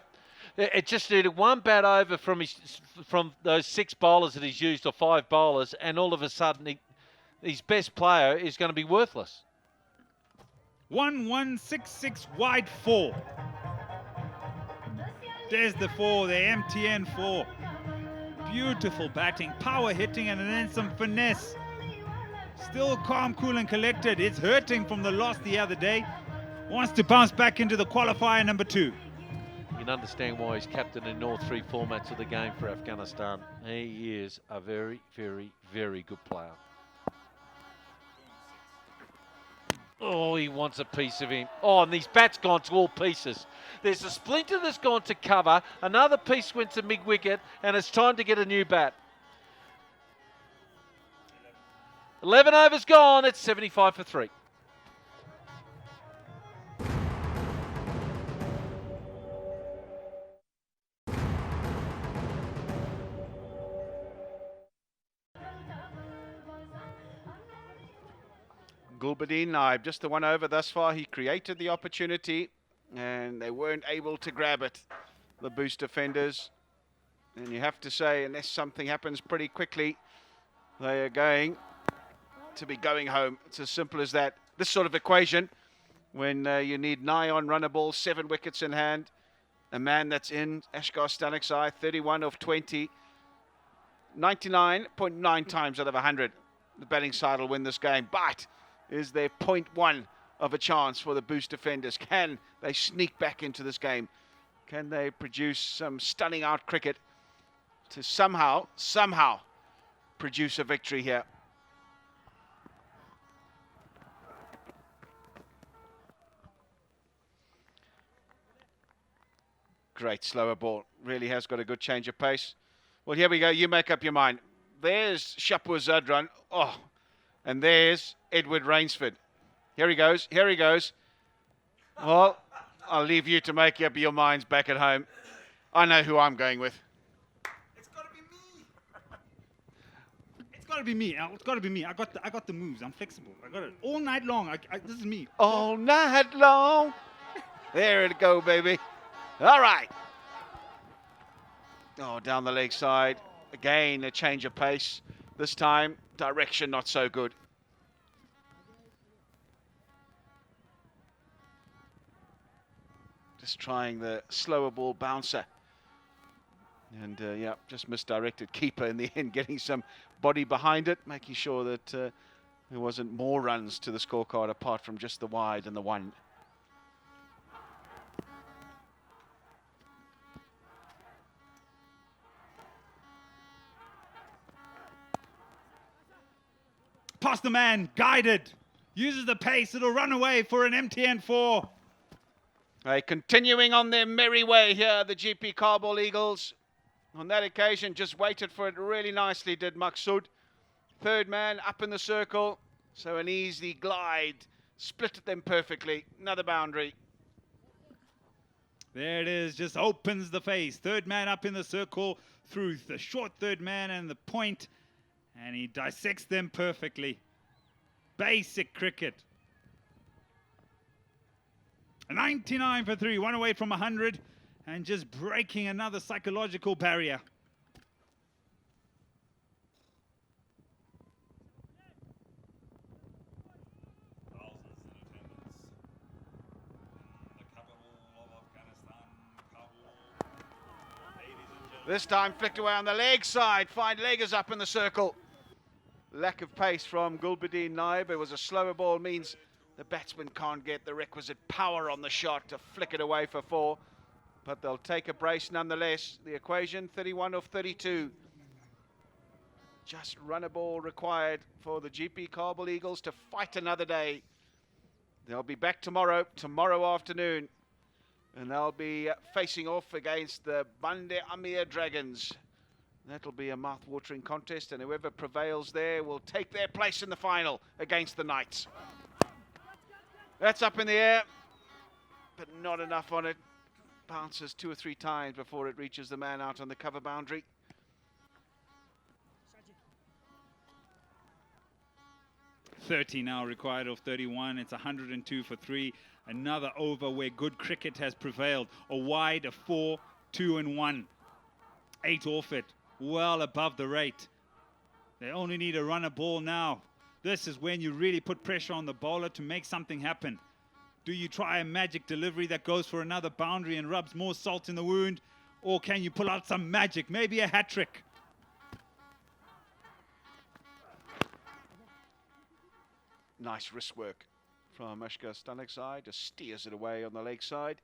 It just needed one bat over from those 6 bowlers that he's used, or 5 bowlers, and all of a sudden his best player is going to be worthless. 1166 wide 4. There's the 4, the MTN 4. Beautiful batting, power hitting, and then some finesse. Still calm, cool, and collected. It's hurting from the loss the other day. Wants to bounce back into the qualifier number 2. You can understand why he's captain in all 3 formats of the game for Afghanistan. He is a very, very, very good player. Oh, he wants a piece of him. Oh, and these bats gone to all pieces. There's a splinter that's gone to cover. Another piece went to mid-wicket, and it's time to get a new bat. 11 overs gone. It's 75 for 3. Gulbadin Naib, just the one over thus far. He created the opportunity and they weren't able to grab it, the Boost defenders. And you have to say, unless something happens pretty quickly, they are going to be going home. It's as simple as that. This sort of equation, when you need nigh on runner ball, 7 wickets in hand, a man that's in, Ashgar Staniksai, 31 of 20, 99.9 times out of 100. The batting side will win this game, but is there 0.1 of a chance for the Boost defenders? Can they sneak back into this game? Can they produce some stunning out cricket to somehow produce a victory here? Great slower ball. Really has got a good change of pace. Well, here we go. You make up your mind. There's Shapur Zadran. Oh, and there's Edward Rainsford. Here he goes. Here he goes. Well, I'll leave you to make up your minds back at home. I know who I'm going with. It's got to be me. It's got to be me. It's got to be me. I got the moves. I'm flexible. I got it all night long. This is me. All night long. There it go, baby. All right. Oh, down the leg side. Again, a change of pace. This time, direction not so good. Just trying the slower ball bouncer. And yeah, just misdirected. Keeper in the end, getting some body behind it, making sure that there wasn't more runs to the scorecard apart from just the wide and the 1. Past the man, guided, uses the pace, it'll run away for an MTN 4. Continuing on their merry way here, the GP Kabul Eagles. On that occasion, just waited for it really nicely, did Maqsood. 3rd man up in the circle, so an easy glide, split them perfectly, another boundary. There it is, just opens the face. 3rd man up in the circle through the short 3rd man and the point. And he dissects them perfectly. Basic cricket. 99 for 3, 1 away from 100, and just breaking another psychological barrier. Thousands in attendance in the capital of Afghanistan, Kabul. Ladies and gentlemen. This time flicked away on the leg side. Fine leggers up in the circle. Lack of pace from Gulbadin Naib. It was a slower ball, means The batsman can't get the requisite power on the shot to flick it away for 4. But they'll take a brace nonetheless. The equation, 31 of 32. Just run a ball required for the GP Kabul Eagles to fight another day. They'll be back tomorrow afternoon. And they'll be facing off against the Bande Amir Dragons. That'll be a mouth-watering contest, and whoever prevails there will take their place in the final against the Knights. That's up in the air, but not enough on it. Bounces 2 or 3 times before it reaches the man out on the cover boundary. .30 now required of 31. It's 102 for 3. Another over where good cricket has prevailed. A wide, a 4, 2 and 1. 8 off it. Well above the rate. They only need a runner ball now. This is when you really put pressure on the bowler to make something happen. Do you try a magic delivery that goes for another boundary and rubs more salt in the wound? Or can you pull out some magic, maybe a hat trick? Nice wrist work from Shpageeza's side. Just steers it away on the leg side.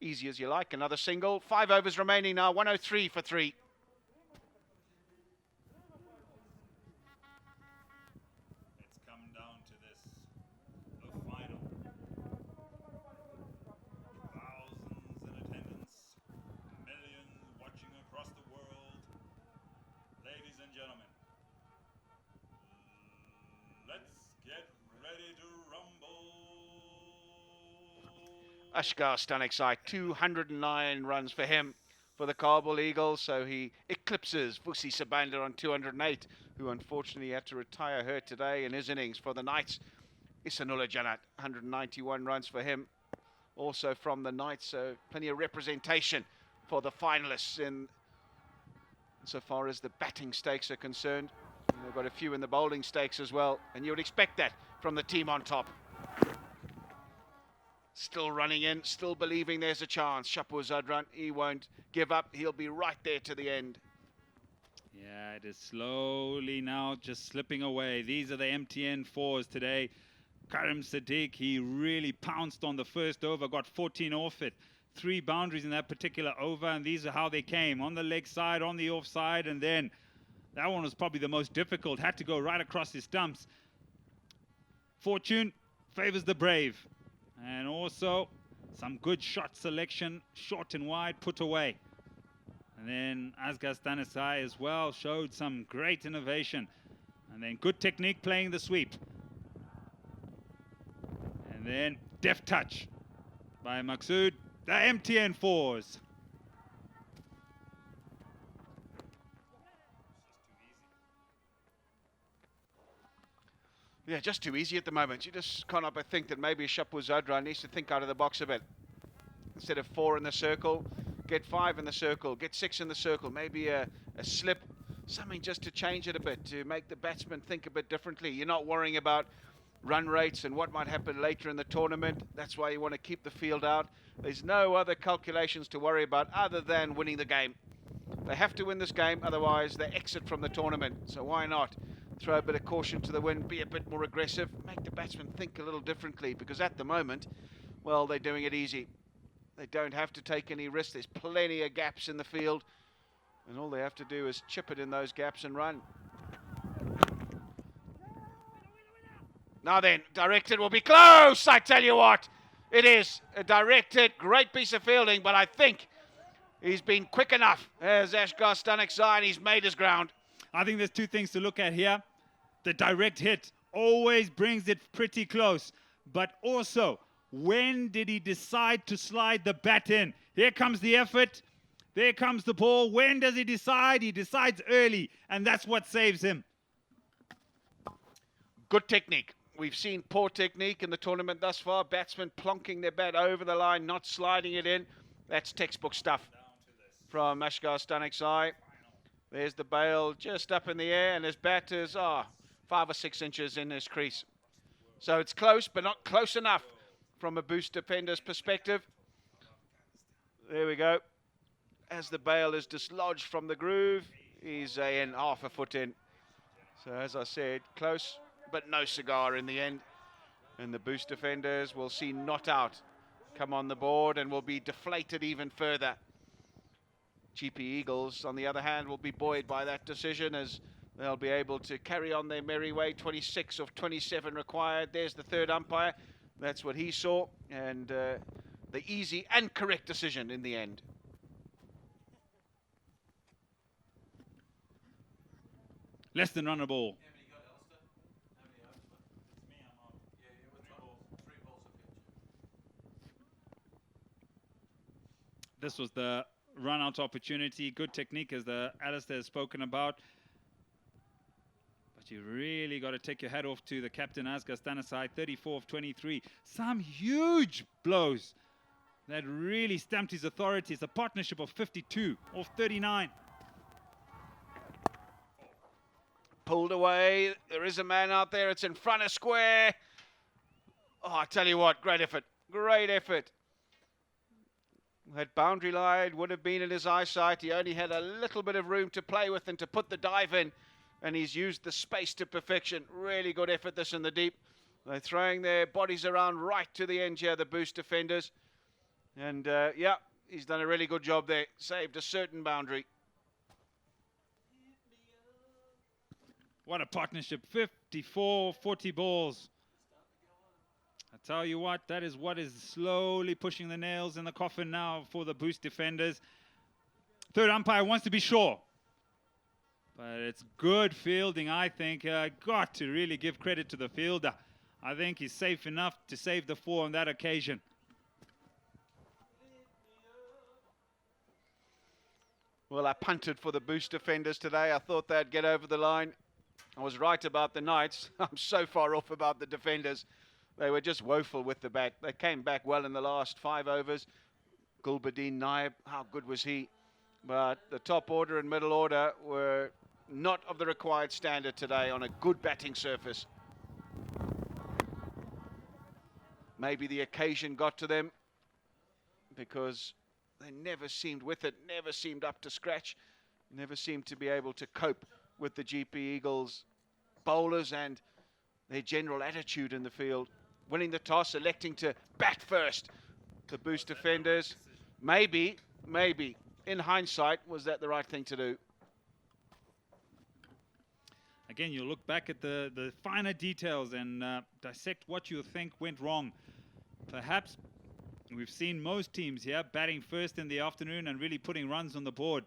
Easy as you like. Another single. 5 overs remaining now. 103 for 3. It's come down to this. The final. Thousands in attendance. Millions watching across the world. Ladies and gentlemen, let's get ready to rumble. Shpageeza's side, 209 runs for him for the Kabul Eagles, so he eclipses Vusi Sabanda on 208, who unfortunately had to retire hurt today in his innings for the Knights. Isanullah Janat, 191 runs for him, also from the Knights, so plenty of representation for the finalists in so far as the batting stakes are concerned. And they've got a few in the bowling stakes as well, and you would expect that from the team on top. Still running in, still believing there's a chance. Shpageeza, he won't give up. He'll be right there to the end. Yeah, it is slowly now just slipping away. These are the MTN 4s today. Karim Sadiq, he really pounced on the first over, got 14 off it. 3 boundaries in that particular over, and these are how they came. On the leg side, on the off side, and then that one was probably the most difficult. Had to go right across his stumps. Fortune favors the brave. And also some good shot selection, short and wide, put away. And then Shpageeza's as well showed some great innovation. And then good technique playing the sweep. And then deft touch by Maksud, the MTN 4s. Yeah, just too easy at the moment. You just can't help but think that maybe Shpageeza needs to think out of the box a bit. Instead of 4 in the circle, get 5 in the circle, get 6 in the circle, maybe a slip, something just to change it a bit, to make the batsman think a bit differently. You're not worrying about run rates and what might happen later in the tournament. That's why you want to keep the field out. There's no other calculations to worry about other than winning the game. They have to win this game, otherwise they exit from the tournament. So why not throw a bit of caution to the wind, be a bit more aggressive, make the batsman think a little differently, because at the moment, well, they're doing it easy. They don't have to take any risks. There's plenty of gaps in the field, and all they have to do is chip it in those gaps and run. Now then, directed will be close, I tell you what. It is a directed, great piece of fielding, but I think he's been quick enough as Shpageeza, and he's made his ground. I think there's 2 things to look at here. The direct hit always brings it pretty close. But also, when did he decide to slide the bat in? Here comes the effort. There comes the ball. When does he decide? He decides early, and that's what saves him. Good technique. We've seen poor technique in the tournament thus far. Batsmen plonking their bat over the line, not sliding it in. That's textbook stuff from Shpageeza. There's the bail just up in the air, and his bat is 5 or 6 inches in his crease. So it's close, but not close enough from a Boost defender's perspective. There we go. As the bail is dislodged from the groove, he's in half a foot in. So as I said, close, but no cigar in the end. And the Boost defenders will see not out come on the board and will be deflated even further. GP Eagles, on the other hand, will be buoyed by that decision as they'll be able to carry on their merry way. 26 of 27 required. There's the third umpire. That's what he saw. And the easy and correct decision in the end. Less than run a ball. This was the run-out opportunity. Good technique, as the Alistair has spoken about. But you really got to take your hat off to the captain, Asghar Stanisai, 34 of 23. Some huge blows that really stamped his authority. It's a partnership of 52 of 39. Pulled away. There is a man out there. It's in front of square. Oh, I tell you what, great effort. Great effort. That boundary line would have been in his eyesight. He only had a little bit of room to play with and to put the dive in. And he's used the space to perfection. Really good effort, this in the deep. They're throwing their bodies around right to the end here, the Boost defenders. And yeah, he's done a really good job there. Saved a certain boundary. What a partnership. 54, 40 balls. I tell you what, that is what is slowly pushing the nails in the coffin now for the Boost defenders. Third umpire wants to be sure. But it's good fielding, I think. Got to really give credit to the fielder. I think he's safe enough to save the 4 on that occasion. Well, I punted for the Boost defenders today. I thought they'd get over the line. I was right about the Knights. I'm so far off about the defenders. They were just woeful with the bat. They came back well in the last 5 overs. Gulbuddin Naib, how good was he? But the top order and middle order were not of the required standard today on a good batting surface. Maybe the occasion got to them because they never seemed with it, never seemed up to scratch, never seemed to be able to cope with the GP Eagles bowlers and their general attitude in the field. Winning the toss, electing to bat first. The Boost defenders, maybe, in hindsight, was that the right thing to do? Again, you look back at the finer details and dissect what you think went wrong. Perhaps we've seen most teams here batting first in the afternoon and really putting runs on the board.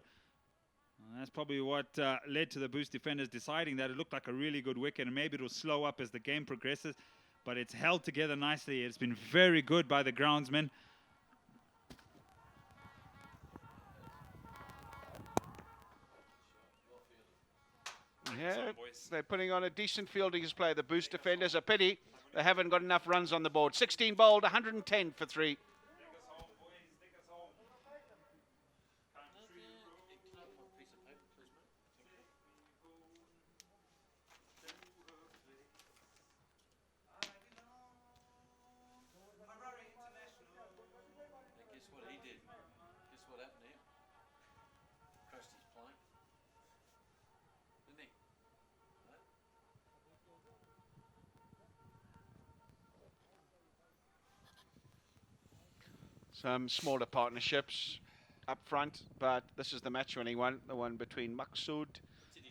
That's probably what led to the Boost defenders deciding that it looked like a really good wicket, and maybe it'll slow up as the game progresses, but it's held together nicely. It's been very good by the groundsmen. Yeah, they're putting on a decent fielding display, the Boost defenders. A pity they haven't got enough runs on the board. 16 bowled, 110 for 3. Some smaller partnerships up front, but this is the match-winning one, the one between Maqsood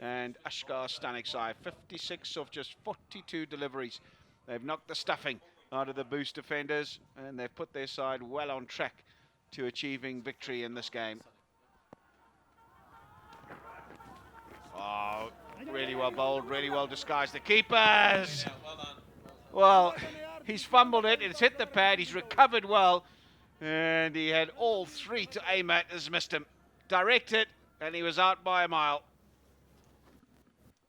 and Asghar Stanisai. 56 of just 42 deliveries. They've knocked the stuffing out of the Boost defenders, and they've put their side well on track to achieving victory in this game. Oh, really well bowled, really well disguised. The keepers! Well, he's fumbled it, it's hit the pad, he's recovered well. And he had all 3 to aim at, has missed him. Direct it, and he was out by a mile.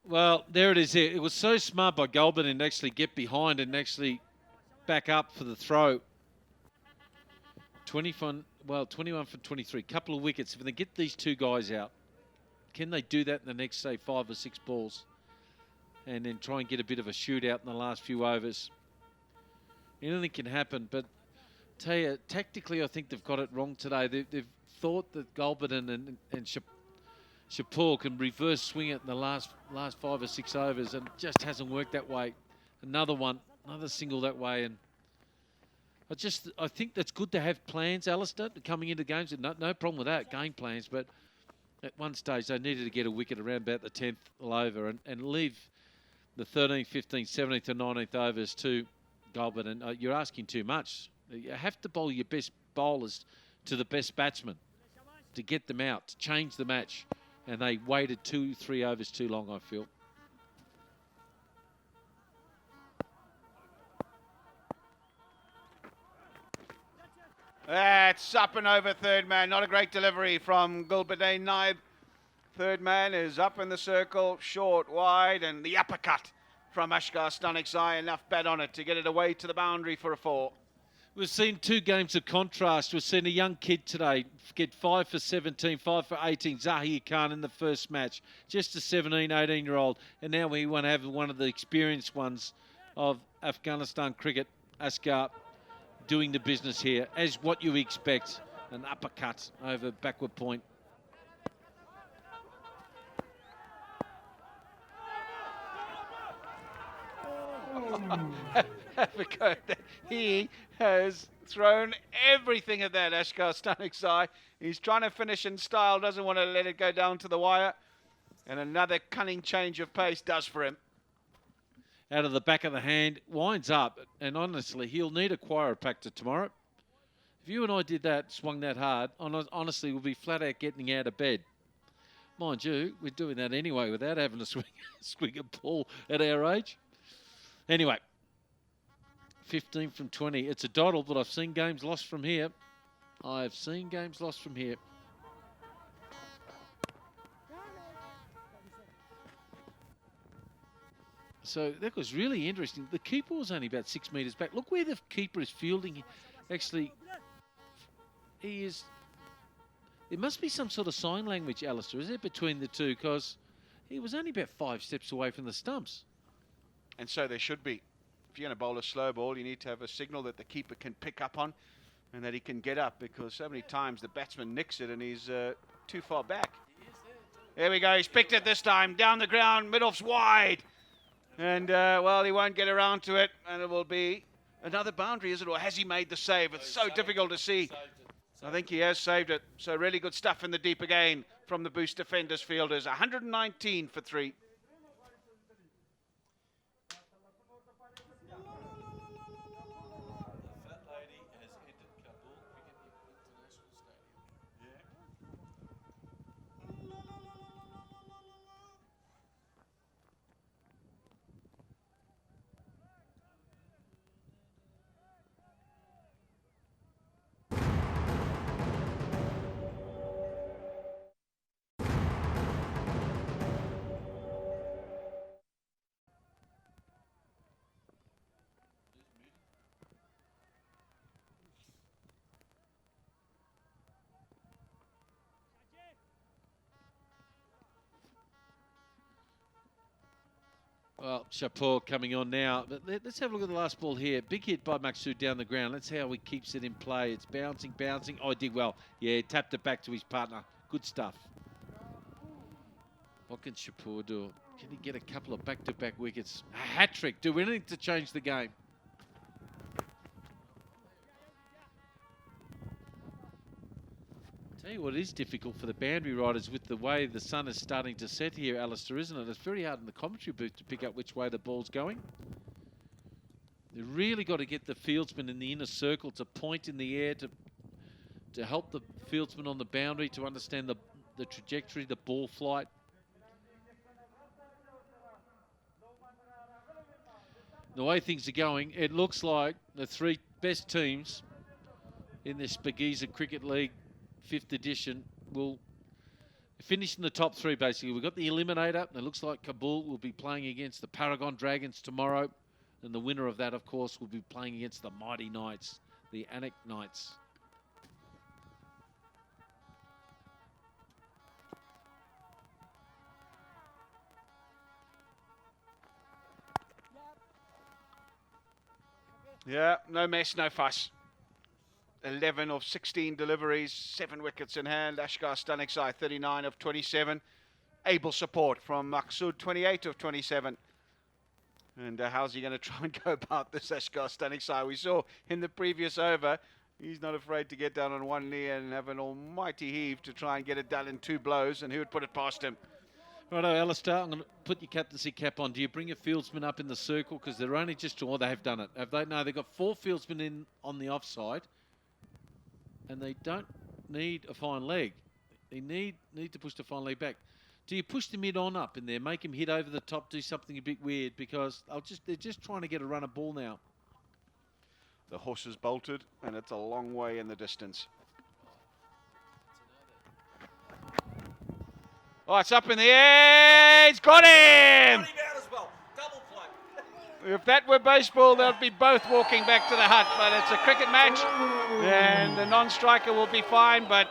Well, there it is. It was so smart by Gulbuddin to actually get behind and actually back up for the throw. 21 for 23. Couple of wickets. If they get these 2 guys out, can they do that in the next, say, 5 or 6 balls? And then try and get a bit of a shootout in the last few overs. Anything can happen, but tell you, tactically, I think they've got it wrong today. They've thought that Gulbuddin and Shapur can reverse swing it in the last 5 or 6 overs, and it just hasn't worked that way. Another one Another single that way, and I think that's good to have plans, Alistair, coming into games. No problem with that, game plans. But at one stage, they needed to get a wicket around about the 10th over and leave the 13th, 15th, 17th, and 19th overs to Gilbert. And you're asking too much. You have to bowl your best bowlers to the best batsmen to get them out, to change the match. And they waited 2-3 overs too long, I feel. That's up and over third man. Not a great delivery from Gulbadane Naib. Third man is up in the circle, short, wide, and the uppercut from Ashgar Stanikzai. Enough bat on it to get it away to the boundary for a 4. We've seen 2 games of contrast. We've seen a young kid today get 5 for 17, 5 for 18, Zahir Khan in the first match. Just a 17, 18-year-old. And now we want to have one of the experienced ones of Afghanistan cricket, Asghar, doing the business here, as what you expect, an uppercut over backward point. He has thrown everything at that Ashgar Stanikzai. He's trying to finish in style, doesn't want to let it go down to the wire. And another cunning change of pace does for him. Out of the back of the hand, winds up, and honestly, he'll need a chiropractor tomorrow. If you and I did that, swung that hard, honestly, we'll be flat out getting out of bed. Mind you, we're doing that anyway without having to swing a ball at our age. Anyway, 15 from 20. It's a doddle, but I've seen games lost from here. I've seen games lost from here. So that was really interesting. The keeper was only about 6 metres back. Look where the keeper is fielding. Actually, he is... There must be some sort of sign language, Alistair, is there, between the two? Because he was only about 5 steps away from the stumps. And so there should be. If you're going to bowl a slow ball, you need to have a signal that the keeper can pick up on and that he can get up, because so many times the batsman nicks it and he's too far back. There we go. He's picked it this time. Down the ground. Mid-off's wide. And, well, he won't get around to it, and it will be another boundary, is it? Or has he made the save? It's so difficult to see. I think he has saved it. So really good stuff in the deep again from the Boost defenders fielders. 119 for 3. Well, Shapur coming on now. But let's have a look at the last ball here. Big hit by Maqsood down the ground. Let's see how he keeps it in play. It's bouncing, bouncing. Oh, he did well. Yeah, tapped it back to his partner. Good stuff. What can Shapur do? Can he get a couple of back-to-back wickets? A hat-trick. Do anything to change the game. Tell you what is difficult for the boundary riders with the way the sun is starting to set here, Alistair, isn't it? It's very hard in the commentary booth to pick up which way the ball's going. They've really got to get the fieldsman in the inner circle to point in the air to help the fieldsman on the boundary to understand the trajectory, the ball flight. The way things are going, it looks like the 3 best teams in the Shpageeza Cricket League 5th edition will finish in the top 3, basically. We've got the Eliminator. It looks like Kabul will be playing against the Paragon Dragons tomorrow. And the winner of that, of course, will be playing against the Mighty Knights, the Anik Knights. Yeah, no mess, no fuss. 11 of 16 deliveries, 7 wickets in hand. Ashgar Stanikzai, 39 of 27. Able support from Maqsood, 28 of 27. And how's he going to try and go about this S.5 stunning side? We saw in the previous over, he's not afraid to get down on one knee and have an almighty heave to try and get it done in 2 blows, and who would put it past him? Righto, Alistair, I'm going to put your captaincy cap on. Do you bring your fieldsmen up in the circle? Because they're only just to, or they have done it. Have they? No, they've got 4 fieldsmen in on the offside. And they don't need a fine leg. They need to push the fine leg back. Do you push the mid on up in there, make him hit over the top, do something a bit weird? Because they're just trying to get a run of ball now. The horse is bolted, and it's a long way in the distance. Oh, it's up in the air. He's got him! If that were baseball, they'd be both walking back to the hut. But it's a cricket match, and the non-striker will be fine. But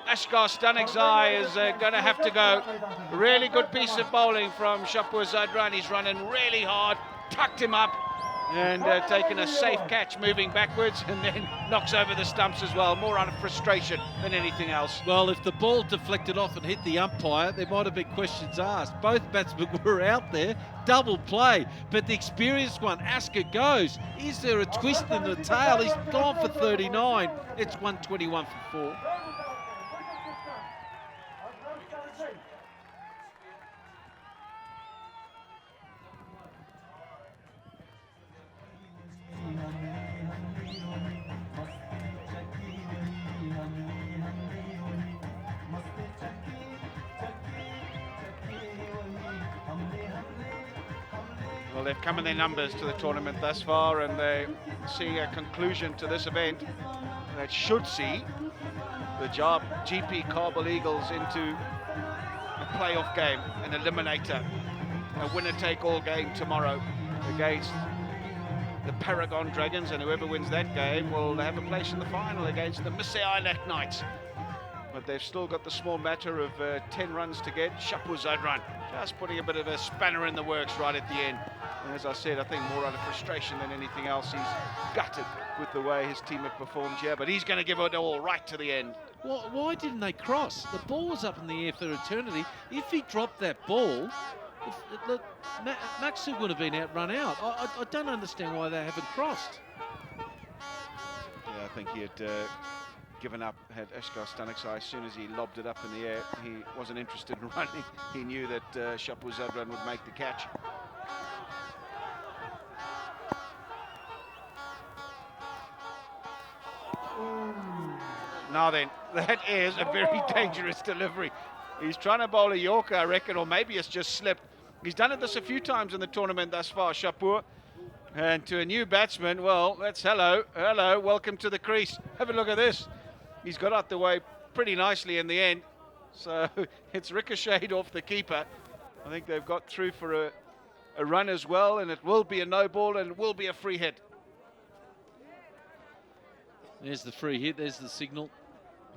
S.5 Stunning is going to have to go. Really good piece of bowling from Shpageeza. He's running really hard, tucked him up, and taken a safe catch moving backwards, and then knocks over the stumps as well. More out of frustration than anything else. Well, if the ball deflected off and hit the umpire, there might have been questions asked. Both batsmen were out there, double play, but the experienced one, Asker, goes. Is there a twist in the tail? He's gone for 39. It's 121 for 4. Well, they've come in their numbers to the tournament thus far, and they see a conclusion to this event that should see the GP Kabul Eagles into a playoff game, an eliminator, a winner-take-all game tomorrow against the Paragon Dragons, and whoever wins that game will have a place in the final against the Misei Island Knights. But they've still got the small matter of 10 runs to get. Shpageeza just putting a bit of a spanner in the works right at the end. And as I said, I think more out of frustration than anything else. He's gutted with the way his team have performed here, but he's going to give it all right to the end. Why didn't they cross? The ball was up in the air for eternity. If he dropped that ball, Maxu would have been run out. I don't understand why they haven't crossed. Yeah, I think he had given up, had S.5 Stunning. As soon as he lobbed it up in the air, he wasn't interested in running. He knew that Shpageeza would make the catch. Now then, that is a very dangerous delivery. He's trying to bowl a Yorker, I reckon, or maybe it's just slipped. He's done this a few times in the tournament thus far, Shpageeza. And to a new batsman, well, that's hello, welcome to the crease. Have a look at this. He's got out the way pretty nicely in the end. So it's ricocheted off the keeper. I think they've got through for a run as well, and it will be a no ball and it will be a free hit. There's the free hit, there's the signal.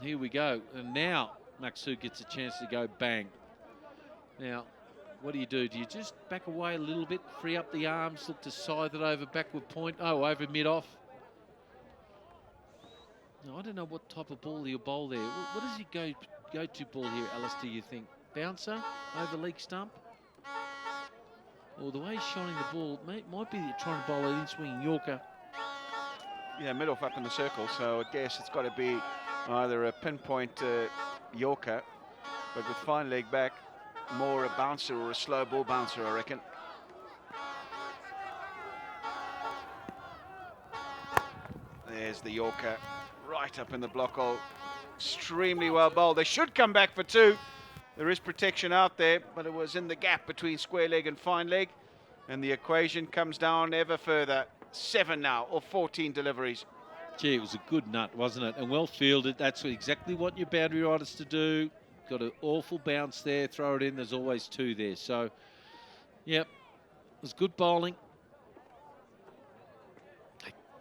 Here we go. And now Maxu gets a chance to go bang. Now, what do? Do you just back away a little bit, free up the arms, look to scythe it over backward point? Oh, over mid-off. Now, I don't know what type of ball he'll bowl there. What does he go to ball here, Alistair, you think? Bouncer, over leg stump? Or the way he's shining the ball, might be that you're trying to bowl an in-swinging Yorker. Yeah, mid-off up in the circle, so I guess it's got to be either a pinpoint Yorker, but with fine leg back, more a bouncer or a slow ball bouncer, I reckon. There's the Yorker, right up in the block hole. Extremely well bowled. They should come back for 2. There is protection out there, but it was in the gap between square leg and fine leg, and the equation comes down ever further. 7 now, or 14 deliveries. Gee, it was a good nut, wasn't it? And well fielded. That's exactly what your boundary riders to do. Got an awful bounce there, throw it in. There's always 2 there. So, yep, it was good bowling.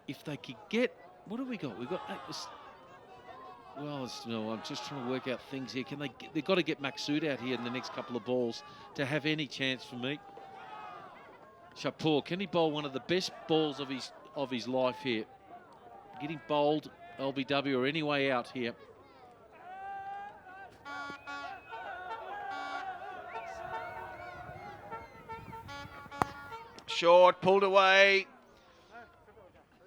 If they could get, what have we got? We've got, no, I'm just trying to work out things here. They've got to get Maxud out here in the next couple of balls to have any chance for me. Shpageeza, can he bowl one of the best balls of his life here? Getting bowled, LBW, or any way out here. Short, pulled away.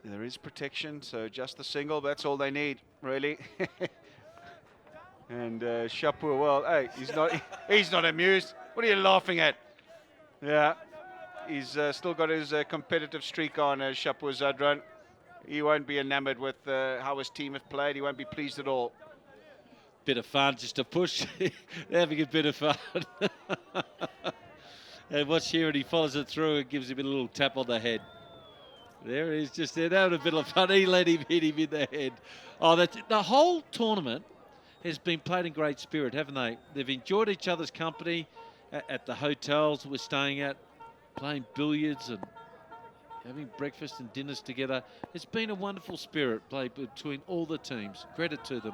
There is protection, so just the single, that's all they need, really. And Shapur, well, hey, he's not amused. What are you laughing at? Yeah, he's still got his competitive streak on, Shapur Zadran. He won't be enamored with how his team have played. He won't be pleased at all. Bit of fun, just a push. Having a bit of fun. And watch here, and he follows it through and gives him a little tap on the head. There he is, just there, having a bit of fun. He let him hit him in the head. Oh, the whole tournament has been played in great spirit, haven't they? They've enjoyed each other's company at the hotels we're staying at, playing billiards and having breakfast and dinners together. It's been a wonderful spirit played between all the teams. Credit to them.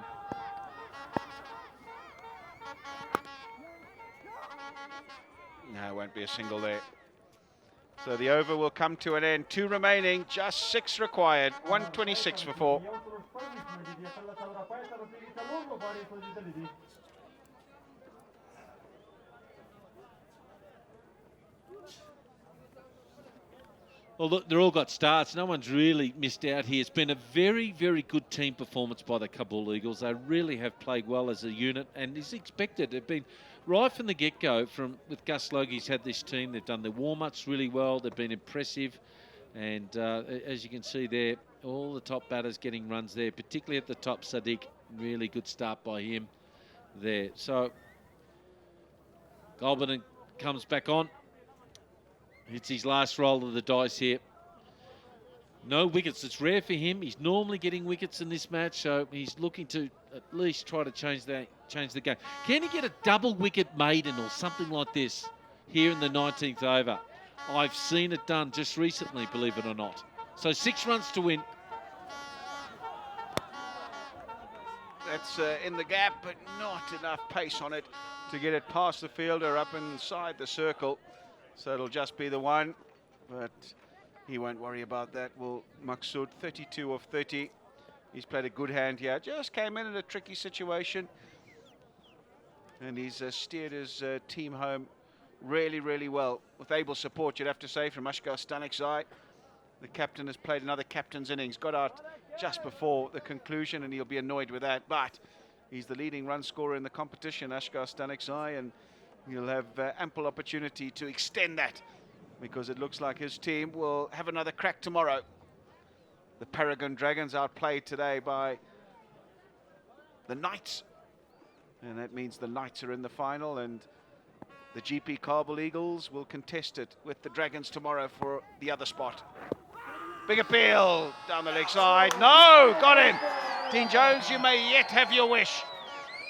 No, it won't be a single there. So the over will come to an end. 2 remaining, just 6 required. 1:26 for 4. Well, look, they're all got starts. No one's really missed out here. It's been a very, very good team performance by the Kabul Eagles. They really have played well as a unit, and it's expected. They've been right from the get-go. With Gus Logie's had this team. They've done their warm-ups really well. They've been impressive, and as you can see there, all the top batters getting runs there, particularly at the top. Sadiq, really good start by him there. So Goulburn comes back on. It's his last roll of the dice here. No wickets. It's rare for him. He's normally getting wickets in this match, so he's looking to at least try to change the game. Can he get a double wicket maiden or something like this here in the 19th over? I've seen it done just recently, believe it or not. So 6 runs to win. That's in the gap, but not enough pace on it to get it past the fielder up inside the circle. So it'll just be the one, but he won't worry about that. Well, Maqsood, 32 of 30. He's played a good hand here. Just came in a tricky situation. And he's steered his team home really, really well. With able support, you'd have to say, from Ashgar Stanikzai. The captain has played another captain's innings. Got out just before the conclusion, and he'll be annoyed with that. But he's the leading run scorer in the competition, Ashgar Stanikzai, and he'll have ample opportunity to extend that, because it looks like his team will have another crack tomorrow. The Paragon Dragons outplayed today by the Knights, and that means the Knights are in the final, and the GP Kabul Eagles will contest it with the Dragons tomorrow for the other spot. Big appeal down the leg side. No, got him. Dean Jones, you may yet have your wish.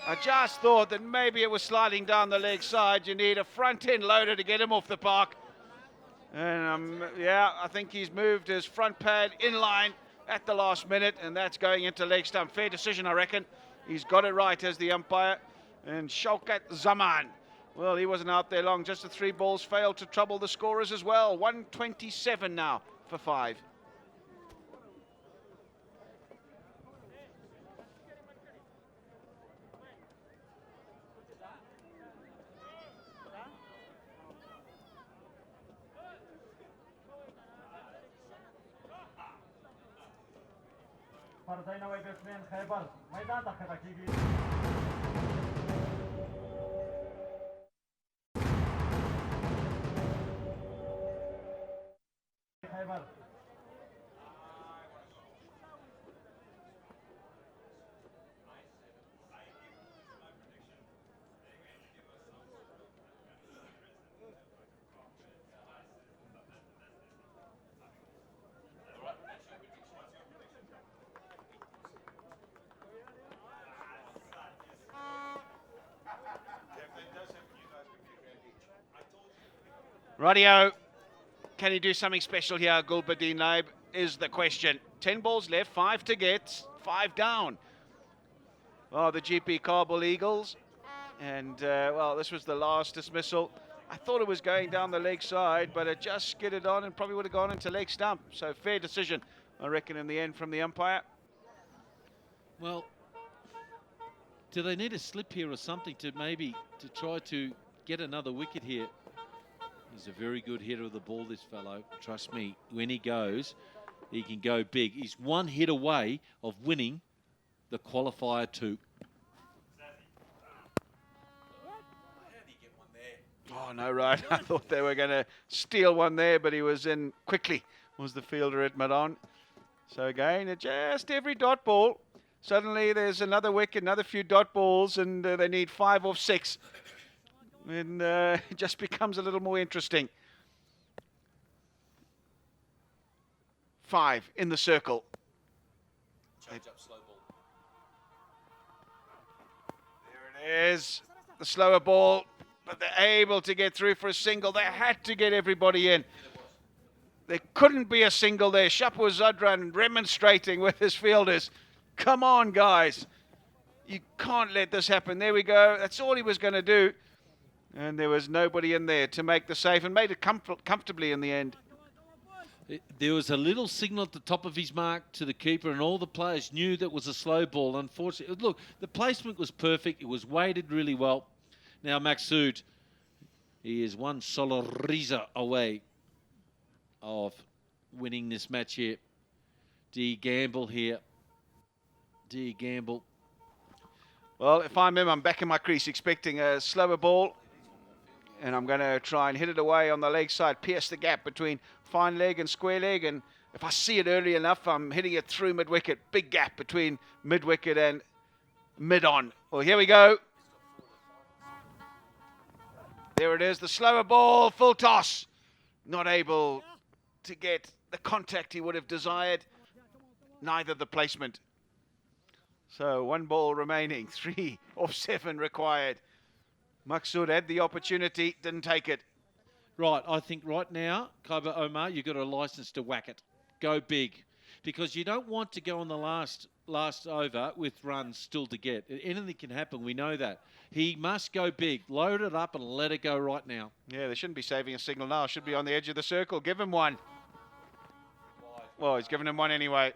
I just thought that maybe it was sliding down the leg side. You need a front end loader to get him off the park. And yeah, I think he's moved his front pad in line at the last minute, and that's going into leg stump. Fair decision, I reckon. He's got it right as the umpire. And Shaukat Zaman, well, he wasn't out there long. Just the 3 balls failed to trouble the scorers as well. 127 now for 5. Radio, can he do something special here? Gulbadin Naib is the question. 10 balls left, 5 to get, 5 down. Oh, the GP Kabul Eagles. And, well, this was the last dismissal. I thought it was going down the leg side, but it just skidded on and probably would have gone into leg stump. So fair decision, I reckon, in the end from the umpire. Well, do they need a slip here or something to maybe to try to get another wicket here? He's a very good hitter of the ball, this fellow. Trust me, when he goes, he can go big. He's one hit away of winning the qualifier 2. Oh, no, right. I thought they were going to steal one there, but he was in quickly, was the fielder at mid-on. So again, just every dot ball. Suddenly there's another wicket, another few dot balls, and they need 5 or 6. And it just becomes a little more interesting. 5 in the circle. Change up slow ball. There it is. The slower ball, but they're able to get through for a single. They had to get everybody in. There couldn't be a single there. Shpageeza remonstrating with his fielders. Come on, guys. You can't let this happen. There we go. That's all he was going to do. And there was nobody in there to make the save and made it comfortably in the end. There was a little signal at the top of his mark to the keeper, and all the players knew that was a slow ball. Unfortunately, look, the placement was perfect. It was weighted really well. Now, Maksud, he is one Shpageeza away of winning this match here. Do you gamble here? Do you gamble? Well, if I'm him, I'm back in my crease expecting a slower ball. And I'm going to try and hit it away on the leg side, pierce the gap between fine leg and square leg. And if I see it early enough, I'm hitting it through mid-wicket. Big gap between mid-wicket and mid-on. Well, here we go. There it is, the slower ball, full toss. Not able to get the contact he would have desired. Neither the placement. So 1 ball remaining, 3 of 7 required. Maksud had the opportunity, didn't take it. Right, I think right now, Kaiba Omar, you've got a license to whack it. Go big. Because you don't want to go on the last over with runs still to get. Anything can happen, we know that. He must go big. Load it up and let it go right now. Yeah, they shouldn't be saving a signal now. Should be on the edge of the circle. Give him one. Well, he's given him one anyway.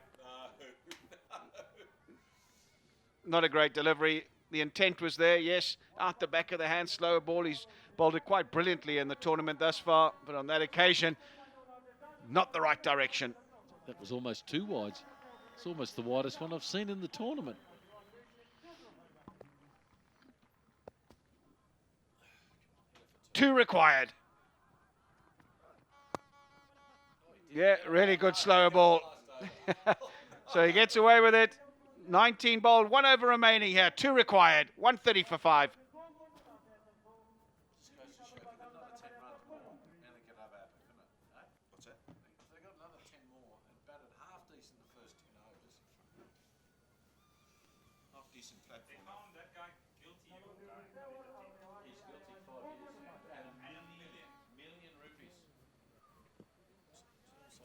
Not a great delivery. The intent was there, yes. Out the back of the hand, slower ball. He's bowled it quite brilliantly in the tournament thus far. But on that occasion, not the right direction. That was almost 2 wides. It's almost the widest one I've seen in the tournament. Two required. Yeah, really good slower ball. So he gets away with it. 19 bowled, 1 over remaining here. 2 required. 130 for 5.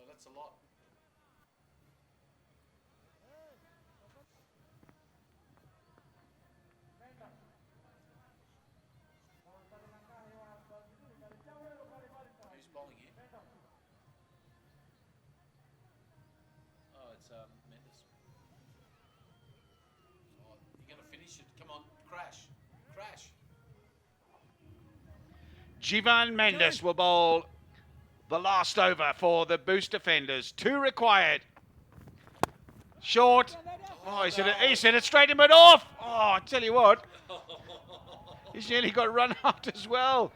That's a lot. Who's bowling here? Oh, it's Mendes. Oh, you're going to finish it. Come on, crash. Crash. Jivan Mendes will bowl the last over for the Boost defenders. 2 required. Short. Oh, he's hit it straight in mid-off. Oh, I tell you what. He's nearly got run out as well.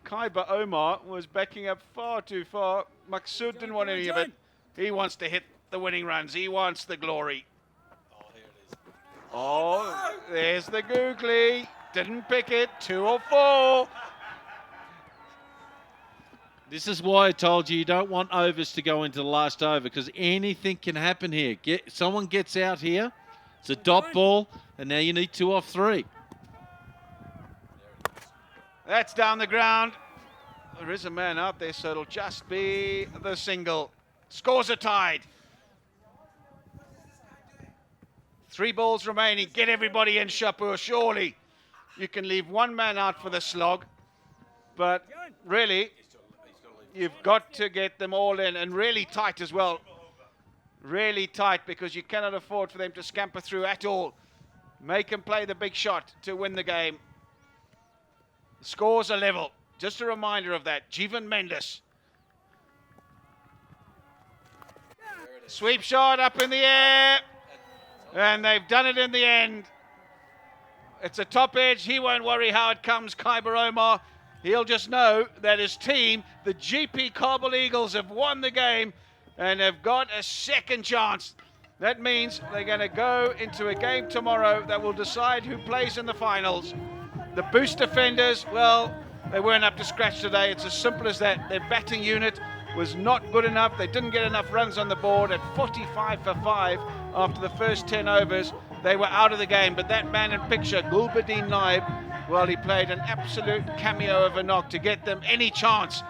Kaiba Omar was backing up far too far. Maksud didn't want any of it. He wants to hit the winning runs. He wants the glory. Oh, here it is. Oh, there's the googly. Didn't pick it. 2 or 4. This is why I told you don't want overs to go into the last over, because anything can happen here. Someone gets out here, it's a dot ball, and now you need 2 off 3. That's down the ground. There is a man out there, so it'll just be the single. Scores are tied. 3 balls remaining. Get everybody in, Shapur, surely. You can leave 1 man out for the slog, but really, you've got to get them all in, and really tight as well. Really tight, because you cannot afford for them to scamper through at all. Make them play the big shot to win the game. The scores are level. Just a reminder of that. Jeevan Mendes. Sweep shot up in the air. And they've done it in the end. It's a top edge. He won't worry how it comes, Khyber Omar. He'll just know that his team, the GP Kabul Eagles, have won the game and have got a second chance. That means they're going to go into a game tomorrow that will decide who plays in the finals. The Boost defenders, well, they weren't up to scratch today. It's as simple as that. Their batting unit was not good enough. They didn't get enough runs on the board. At 45 for 5 after the first 10 overs, they were out of the game. But that man in picture, Gulbuddin Naib, well, he played an absolute cameo of a knock to get them any chance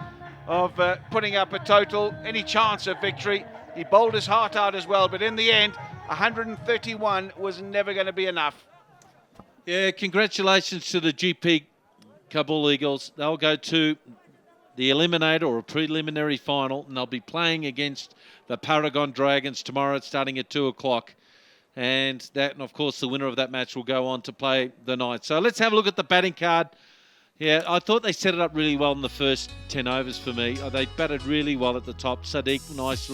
of putting up a total, any chance of victory. He bowled his heart out as well, but in the end, 131 was never going to be enough. Yeah, congratulations to the GP Kabul Eagles. They'll go to the eliminator or a preliminary final, and they'll be playing against the Paragon Dragons tomorrow, starting at 2 o'clock. And of course, the winner of that match will go on to play the Knights. So let's have a look at the batting card. Yeah, I thought they set it up really well in the first 10 overs for me. They batted really well at the top. Sadiq, nice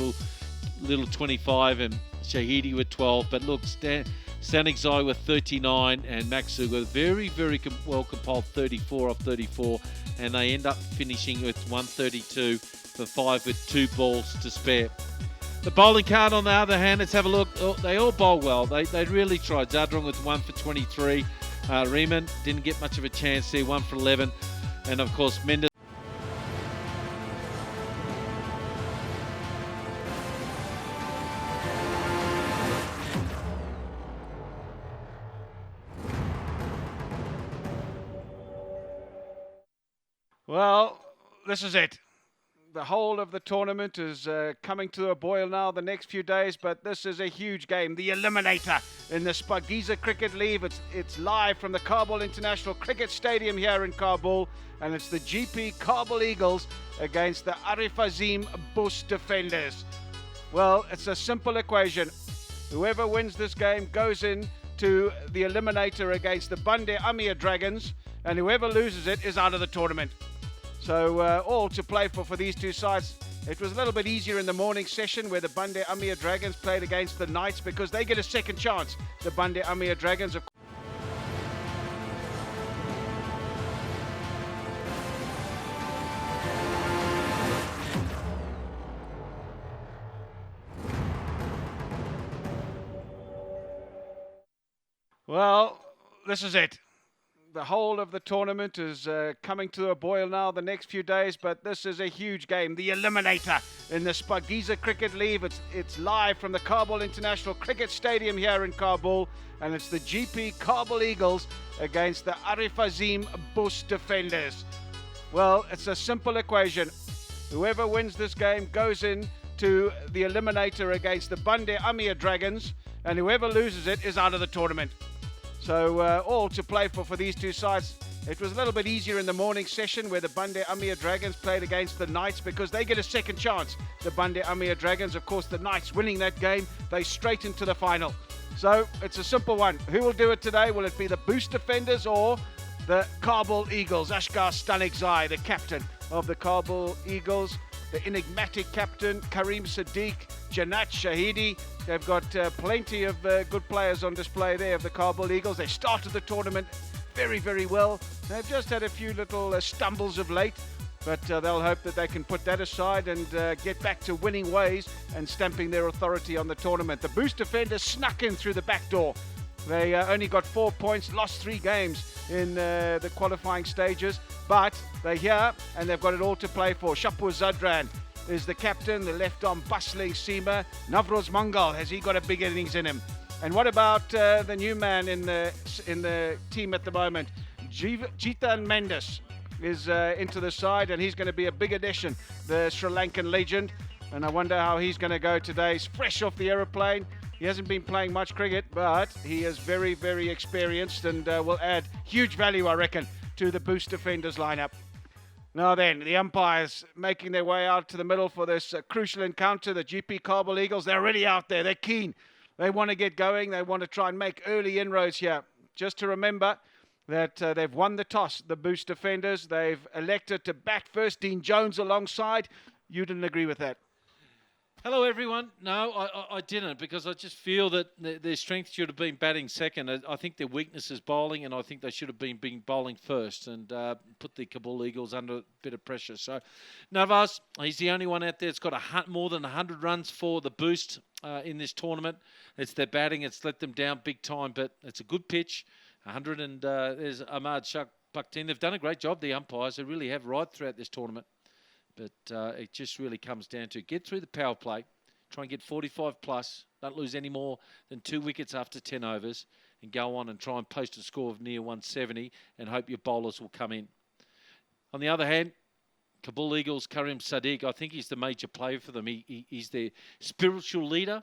little 25, and Shahidi with 12. But look, Stanigzai with 39 and Maxu with very, very well compiled 34 off 34. And they end up finishing with 132 for 5 with 2 balls to spare. The bowling card, on the other hand, let's have a look. Oh, they all bowl well. They really tried. Zadrong with 1 for 23. Riemann didn't get much of a chance there, 1 for 11. And of course, Mendes. Well, this is it. The whole of the tournament is coming to a boil now the next few days, but this is a huge game, the eliminator in the Shpageeza Cricket League. It's live from the Kabul International Cricket Stadium here in Kabul, and it's the GP Kabul Eagles against the Arif Azim Bost defenders. Well, it's a simple equation. Whoever wins this game goes in to the eliminator against the Bandar Amir Dragons, and whoever loses it is out of the tournament. So all to play for these two sides. It was a little bit easier in the morning session where the Bandar Amir Dragons played against the Knights because they get a second chance. The Bandar Amir Dragons, of Well, this is it. The whole of the tournament is coming to a boil now the next few days, but this is a huge game, the eliminator in the Shpageeza Cricket League. It's live from the Kabul International Cricket Stadium here in Kabul, and it's the GP Kabul Eagles against the Arif Azim Bost defenders. Well, it's a simple equation. Whoever wins this game goes in to the eliminator against the Bandar Amir Dragons, and whoever loses it is out of the tournament. So all to play for these two sides. It was a little bit easier in the morning session where the Bandar Amir Dragons played against the Knights because they get a second chance. The Bandar Amir Dragons, of course, the Knights winning that game, they straight into the final. So it's a simple one. Who will do it today? Will it be the Boost defenders or the Kabul Eagles? Ashgar Stanigzai, the captain of the Kabul Eagles, the enigmatic captain, Karim Sadiq, Janat Shahidi. They've got plenty of good players on display there of the Kabul Eagles. They started the tournament very, very well. They've just had a few little stumbles of late, but they'll hope that they can put that aside and get back to winning ways and stamping their authority on the tournament. The Boost defenders snuck in through the back door. They only got 4 points, lost 3 games in the qualifying stages, but they're here and they've got it all to play for. Shapur Zadran is the captain, the left-arm bustling seamer. Navroz Mangal, has he got a big innings in him? And what about the new man in the team at the moment? Jeevan Mendes is into the side, and he's going to be a big addition, the Sri Lankan legend. And I wonder how he's going to go today. He's fresh off the aeroplane. He hasn't been playing much cricket, but he is very, very experienced and will add huge value, I reckon, to the Boost defenders lineup. Now then, the umpires making their way out to the middle for this crucial encounter. The GP Kabul Eagles, they're already out there. They're keen. They want to get going. They want to try and make early inroads here. Just to remember, that they've won the toss, the Boost defenders. They've elected to bat first. Dean Jones alongside. You didn't agree with that? Hello, everyone. No, I didn't, because I just feel that their strength should have been batting second. I think their weakness is bowling, and I think they should have been bowling first and put the Kabul Eagles under a bit of pressure. So Navas, he's the only one out there that's got more than 100 runs for the Boost in this tournament. It's their batting. It's let them down big time, but it's a good pitch. 100 and there's Ahmad Shpageeza. They've done a great job, the umpires. They really have right throughout this tournament. But it just really comes down to get through the power play, try and get 45 plus, don't lose any more than 2 wickets after 10 overs, and go on and try and post a score of near 170 and hope your bowlers will come in. On the other hand, Kabul Eagles, Karim Sadiq, I think he's the major player for them. He's their spiritual leader.